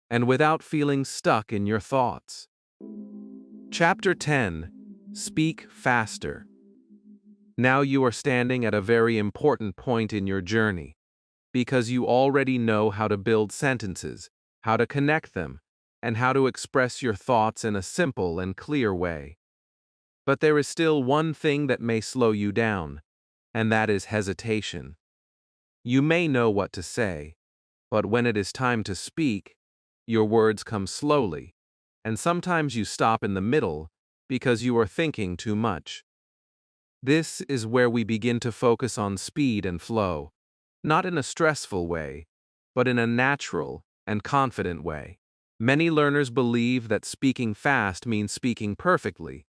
and without feeling stuck in your thoughts. Chapter 10: Speak Faster. Now you are standing at a very important point in your journey, because you already know how to build sentences, how to connect them, and how to express your thoughts in a simple and clear way. But there is still one thing that may slow you down, and that is hesitation. You may know what to say, but when it is time to speak, your words come slowly, and sometimes you stop in the middle because you are thinking too much. This is where we begin to focus on speed and flow, not in a stressful way, but in a natural and confident way. Many learners believe that speaking fast means speaking perfectly,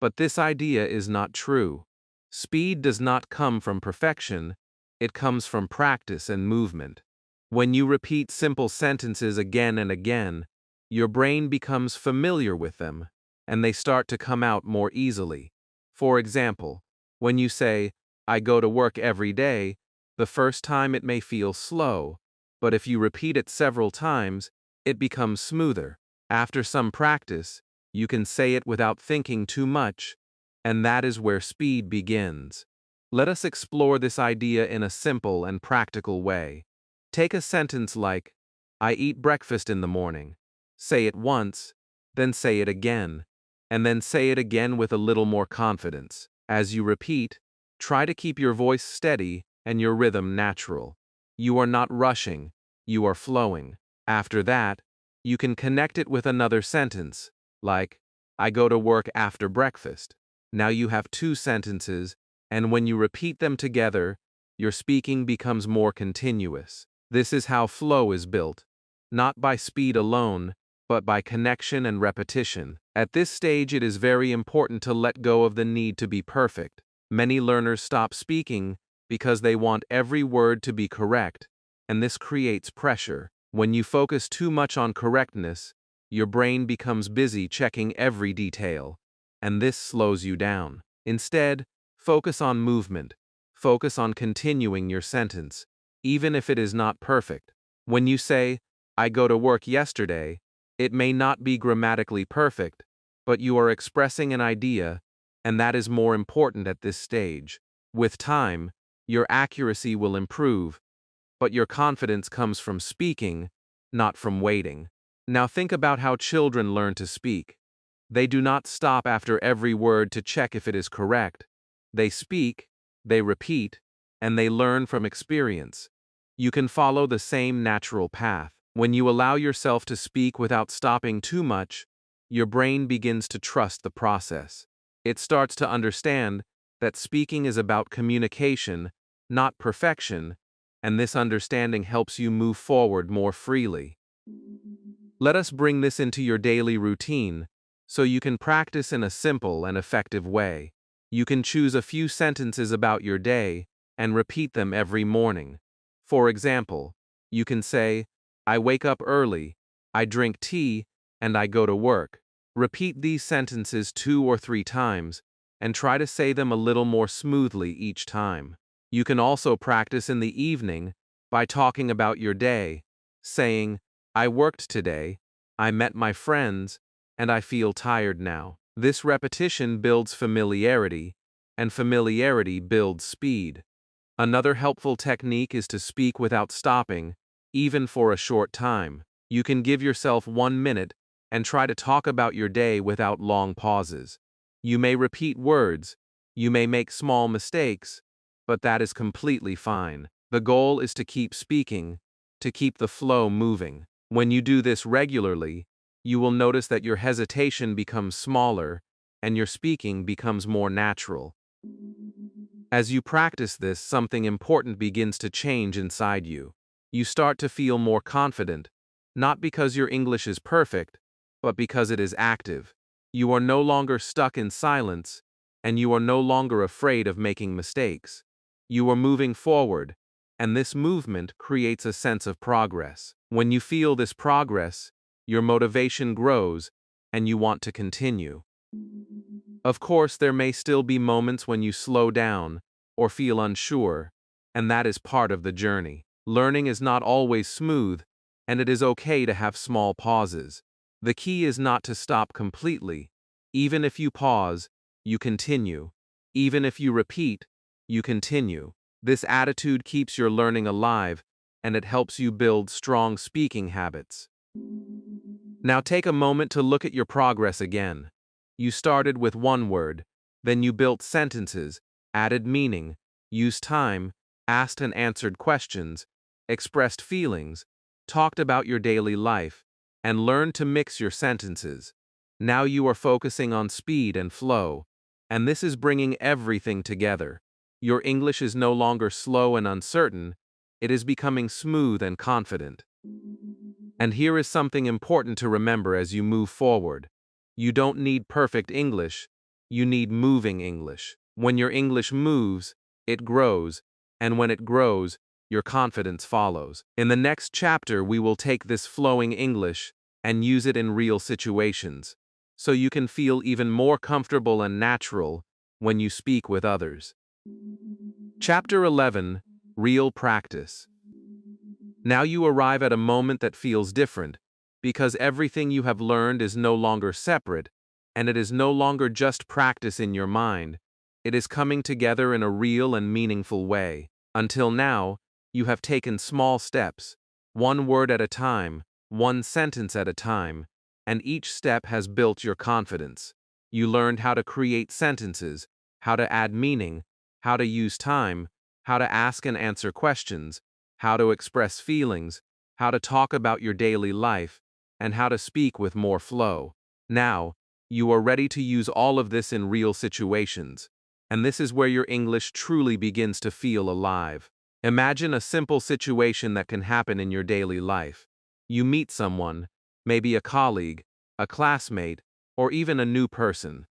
But this idea is not true. Speed does not come from perfection, it comes from practice and movement. When you repeat simple sentences again and again, your brain becomes familiar with them, and they start to come out more easily. For example, when you say, I go to work every day, the first time it may feel slow, but if you repeat it several times, it becomes smoother. After some practice, you can say it without thinking too much, and that is where speed begins. Let us explore this idea in a simple and practical way. Take a sentence like, I eat breakfast in the morning. Say it once, then say it again, and then say it again with a little more confidence. As you repeat, try to keep your voice steady and your rhythm natural. You are not rushing, you are flowing. After that, you can connect it with another sentence, like, I go to work after breakfast. Now you have two sentences, and when you repeat them together, your speaking becomes more continuous. This is how flow is built, not by speed alone, but by connection and repetition. At this stage, it is very important to let go of the need to be perfect. Many learners stop speaking because they want every word to be correct, and this creates pressure. When you focus too much on correctness, your brain becomes busy checking every detail, and this slows you down. Instead, focus on movement. Focus on continuing your sentence, even if it is not perfect. When you say, I go to work yesterday, it may not be grammatically perfect, but you are expressing an idea, and that is more important at this stage. With time, your accuracy will improve, but your confidence comes from speaking, not from waiting. Now think about how children learn to speak. They do not stop after every word to check if it is correct. They speak, they repeat, and they learn from experience. You can follow the same natural path. When you allow yourself to speak without stopping too much, your brain begins to trust the process. It starts to understand that speaking is about communication, not perfection, and this understanding helps you move forward more freely. Let us bring this into your daily routine so you can practice in a simple and effective way. You can choose a few sentences about your day and repeat them every morning. For example, you can say, I wake up early, I drink tea, and I go to work. Repeat these sentences 2 or 3 times and try to say them a little more smoothly each time. You can also practice in the evening by talking about your day, saying, I worked today, I met my friends, and I feel tired now. This repetition builds familiarity, and familiarity builds speed. Another helpful technique is to speak without stopping, even for a short time. You can give yourself 1 minute and try to talk about your day without long pauses. You may repeat words, you may make small mistakes, but that is completely fine. The goal is to keep speaking, to keep the flow moving. When you do this regularly, you will notice that your hesitation becomes smaller and your speaking becomes more natural. As you practice this, something important begins to change inside you. You start to feel more confident, not because your English is perfect, but because it is active. You are no longer stuck in silence, and you are no longer afraid of making mistakes. You are moving forward, and this movement creates a sense of progress. When you feel this progress, your motivation grows, and you want to continue. Of course, there may still be moments when you slow down or feel unsure, and that is part of the journey. Learning is not always smooth, and it is okay to have small pauses. The key is not to stop completely. Even if you pause, you continue. Even if you repeat, you continue. This attitude keeps your learning alive, and it helps you build strong speaking habits. Now take a moment to look at your progress again. You started with one word, then you built sentences, added meaning, used time, asked and answered questions, expressed feelings, talked about your daily life, and learned to mix your sentences. Now you are focusing on speed and flow, and this is bringing everything together. Your English is no longer slow and uncertain, it is becoming smooth and confident. And here is something important to remember as you move forward. You don't need perfect English, You need moving English. When your English moves, it grows, and when it grows, your confidence follows. In the next chapter, we will take this flowing English and use it in real situations, so you can feel even more comfortable and natural when you speak with others. Chapter 11, Real Practice. Now you arrive at a moment that feels different, because everything you have learned is no longer separate, and it is no longer just practice in your mind. It is coming together in a real and meaningful way. Until now, you have taken small steps, one word at a time, one sentence at a time, and each step has built your confidence. You learned how to create sentences, how to add meaning, how to use time, how to ask and answer questions, how to express feelings, how to talk about your daily life, and how to speak with more flow. Now, you are ready to use all of this in real situations, and this is where your English truly begins to feel alive. Imagine a simple situation that can happen in your daily life. You meet someone, maybe a colleague, a classmate, or even a new person.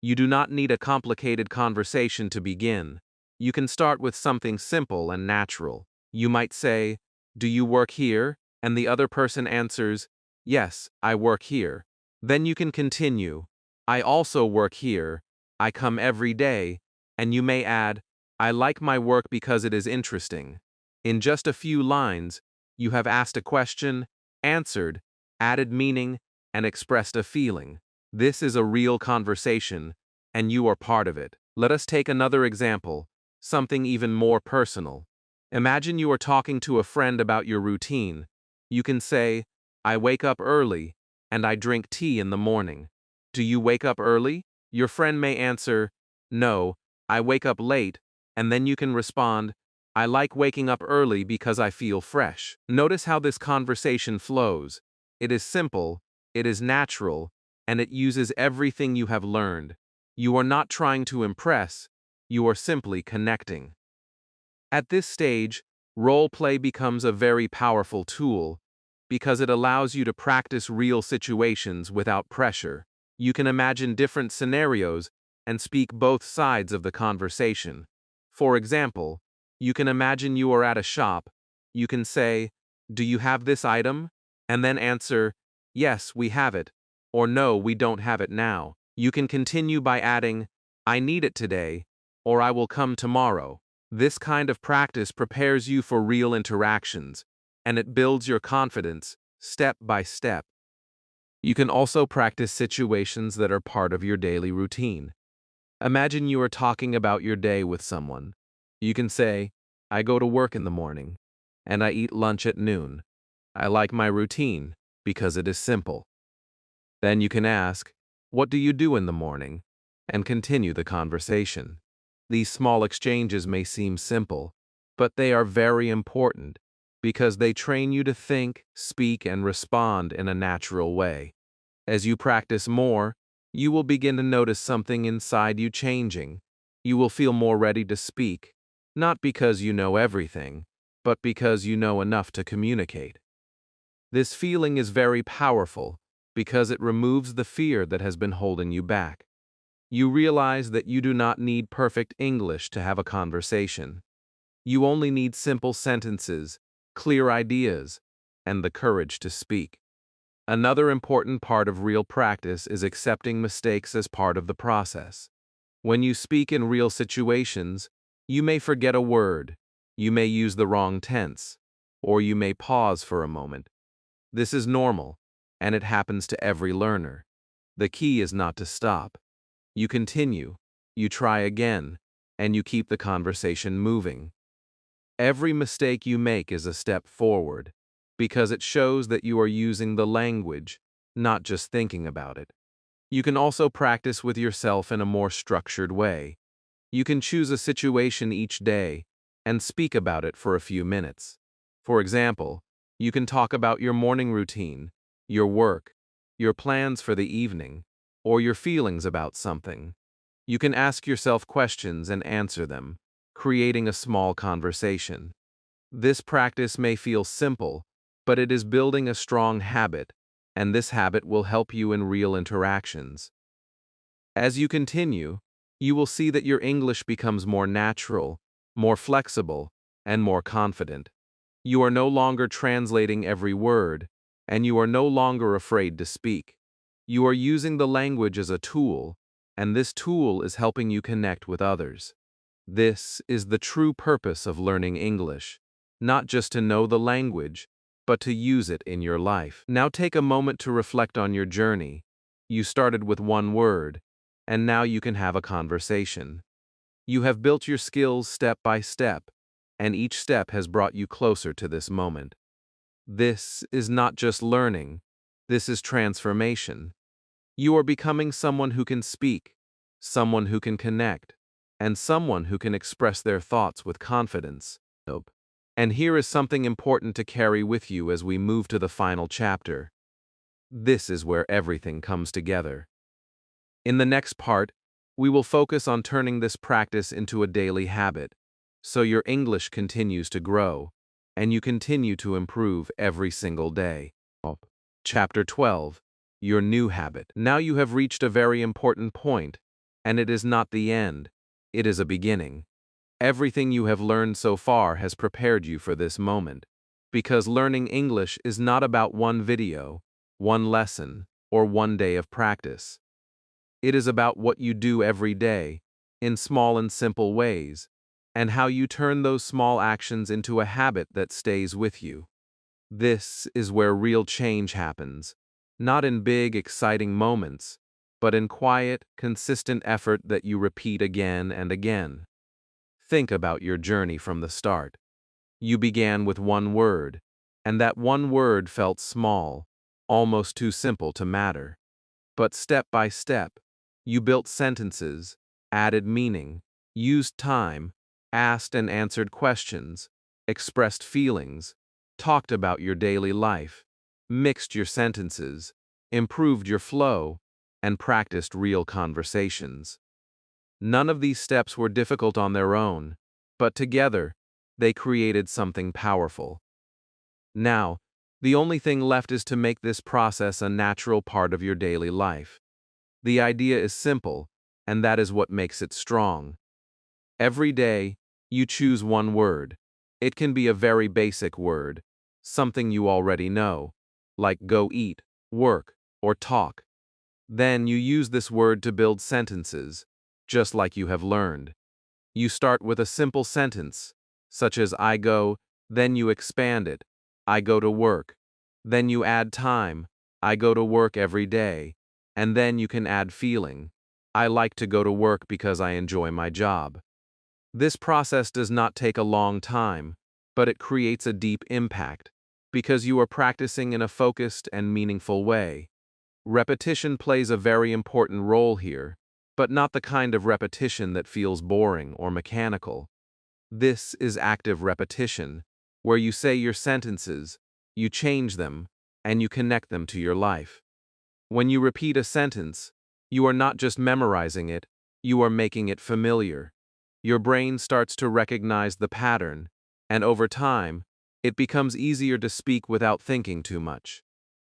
You do not need a complicated conversation to begin. You can start with something simple and natural. You might say, "Do you work here?" And the other person answers, "Yes, I work here." Then you can continue, "I also work here. I come every day." And you may add, "I like my work because it is interesting." In just a few lines, you have asked a question, answered, added meaning, and expressed a feeling. This is a real conversation, and you are part of it. Let us take another example, something even more personal. Imagine you are talking to a friend about your routine. You can say, "I wake up early, and I drink tea in the morning." Do you wake up early? Your friend may answer, "No, I wake up late," and then you can respond, "I like waking up early because I feel fresh." Notice how this conversation flows. It is simple, it is natural, and it uses everything you have learned. You are not trying to impress, you are simply connecting. At this stage, role play becomes a very powerful tool because it allows you to practice real situations without pressure. You can imagine different scenarios and speak both sides of the conversation. For example, you can imagine you are at a shop. You can say, "Do you have this item?" And then answer, "Yes, we have it," or "No, we don't have it now." You can continue by adding, "I need it today," or "I will come tomorrow." This kind of practice prepares you for real interactions, and it builds your confidence step by step. You can also practice situations that are part of your daily routine. Imagine you are talking about your day with someone. You can say, "I go to work in the morning, and I eat lunch at noon. I like my routine because it is simple." Then you can ask, "What do you do in the morning?" and continue the conversation. These small exchanges may seem simple, but they are very important because they train you to think, speak, and respond in a natural way. As you practice more, you will begin to notice something inside you changing. You will feel more ready to speak, not because you know everything, but because you know enough to communicate. This feeling is very powerful because it removes the fear that has been holding you back. You realize that you do not need perfect English to have a conversation. You only need simple sentences, clear ideas, and the courage to speak. Another important part of real practice is accepting mistakes as part of the process. When you speak in real situations, you may forget a word, you may use the wrong tense, or you may pause for a moment. This is normal, and it happens to every learner. The key is not to stop. You continue, you try again, and you keep the conversation moving. Every mistake you make is a step forward, because it shows that you are using the language, not just thinking about it. You can also practice with yourself in a more structured way. You can choose a situation each day and speak about it for a few minutes. For example, you can talk about your morning routine, your work, your plans for the evening, or your feelings about something. You can ask yourself questions and answer them, creating a small conversation. This practice may feel simple, but it is building a strong habit, and this habit will help you in real interactions. As you continue, you will see that your English becomes more natural, more flexible, and more confident. You are no longer translating every word, and you are no longer afraid to speak. You are using the language as a tool, and this tool is helping you connect with others. This is the true purpose of learning English, not just to know the language, but to use it in your life. Now take a moment to reflect on your journey. You started with one word, and now you can have a conversation. You have built your skills step by step, and each step has brought you closer to this moment. This is not just learning, this is transformation. You are becoming someone who can speak, someone who can connect, and someone who can express their thoughts with confidence. And here is something important to carry with you as we move to the final chapter. This is where everything comes together. In the next part, we will focus on turning this practice into a daily habit, so your English continues to grow, and you continue to improve every single day. Chapter 12. Your new habit. Now you have reached a very important point, and it is not the end, it is a beginning. Everything you have learned so far has prepared you for this moment, because learning English is not about one video, one lesson, or one day of practice. It is about what you do every day, in small and simple ways, and how you turn those small actions into a habit that stays with you. This is where real change happens, not in big, exciting moments, but in quiet, consistent effort that you repeat again and again. Think about your journey from the start. You began with one word, and that one word felt small, almost too simple to matter. But step by step, you built sentences, added meaning, used time, asked and answered questions, expressed feelings, talked about your daily life, mixed your sentences, improved your flow, and practiced real conversations. None of these steps were difficult on their own, but together, they created something powerful. Now, the only thing left is to make this process a natural part of your daily life. The idea is simple, and that is what makes it strong. Every day, you choose one word. It can be a very basic word, something you already know, like go eat, work, or talk. Then you use this word to build sentences, just like you have learned. You start with a simple sentence, such as I go, then you expand it, I go to work. Then you add time, I go to work every day. And then you can add feeling, I like to go to work because I enjoy my job. This process does not take a long time, but it creates a deep impact, because you are practicing in a focused and meaningful way. Repetition plays a very important role here, but not the kind of repetition that feels boring or mechanical. This is active repetition, where you say your sentences, you change them, and you connect them to your life. When you repeat a sentence, you are not just memorizing it, you are making it familiar. Your brain starts to recognize the pattern, and over time, it becomes easier to speak without thinking too much.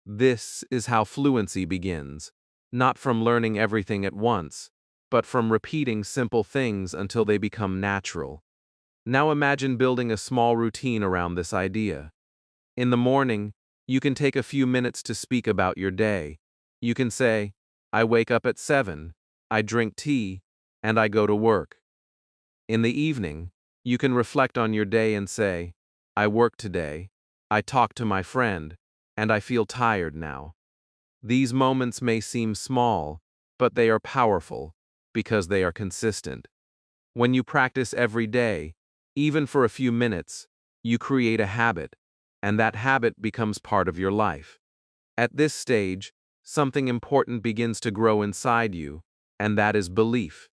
This is how fluency begins, not from learning everything at once, but from repeating simple things until they become natural. Now imagine building a small routine around this idea. In the morning, you can take a few minutes to speak about your day. You can say, I wake up at 7, I drink tea, and I go to work. In the evening, you can reflect on your day and say, I work today, I talk to my friend, and I feel tired now. These moments may seem small, but they are powerful because they are consistent. When you practice every day, even for a few minutes, you create a habit, and that habit becomes part of your life. At this stage, something important begins to grow inside you, and that is belief.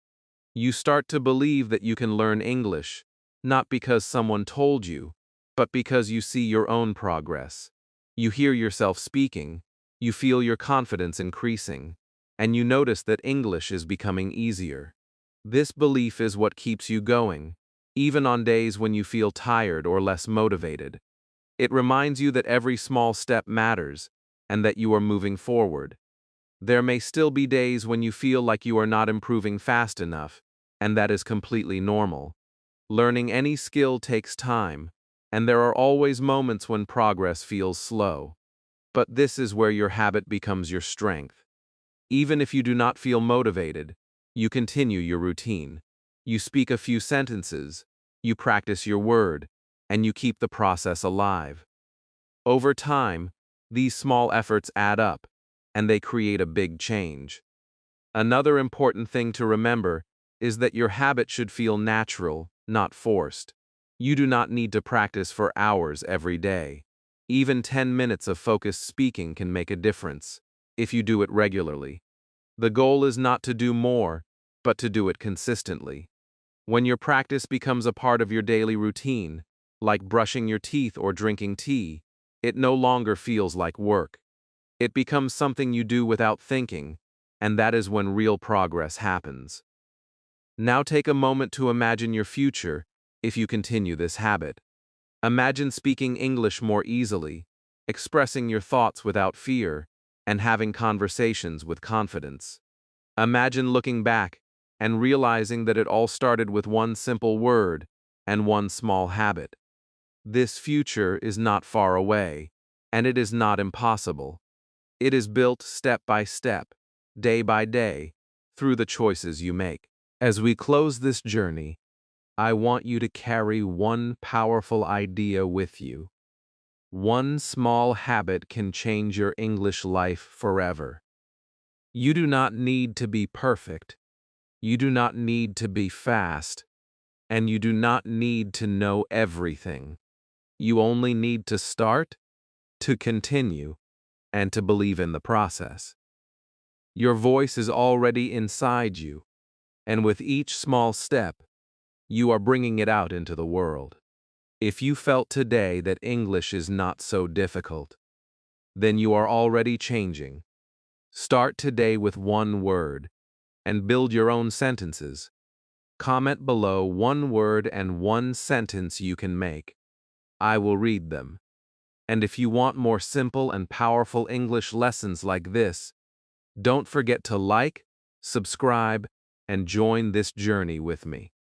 You start to believe that you can learn English, not because someone told you, but because you see your own progress. You hear yourself speaking, you feel your confidence increasing, and you notice that English is becoming easier. This belief is what keeps you going, even on days when you feel tired or less motivated. It reminds you that every small step matters, and that you are moving forward. There may still be days when you feel like you are not improving fast enough, and that is completely normal. Learning any skill takes time, and there are always moments when progress feels slow. But this is where your habit becomes your strength. Even if you do not feel motivated, you continue your routine. You speak a few sentences, you practice your word, and you keep the process alive. Over time, these small efforts add up, and they create a big change. Another important thing to remember is that your habit should feel natural, not forced. You do not need to practice for hours every day. Even 10 minutes of focused speaking can make a difference if you do it regularly. The goal is not to do more, but to do it consistently. When your practice becomes a part of your daily routine, like brushing your teeth or drinking tea, it no longer feels like work. It becomes something you do without thinking, and that is when real progress happens. Now take a moment to imagine your future if you continue this habit. Imagine speaking English more easily, expressing your thoughts without fear, and having conversations with confidence. Imagine looking back and realizing that it all started with one simple word and one small habit. This future is not far away, and it is not impossible. It is built step by step, day by day, through the choices you make. As we close this journey, I want you to carry one powerful idea with you. One small habit can change your English life forever. You do not need to be perfect. You do not need to be fast. And you do not need to know everything. You only need to start, to continue, and to believe in the process. Your voice is already inside you, and with each small step, you are bringing it out into the world. If you felt today that English is not so difficult, then you are already changing. Start today with one word, and build your own sentences. Comment below one word and one sentence you can make. I will read them. And if you want more simple and powerful English lessons like this, don't forget to like, subscribe, and join this journey with me.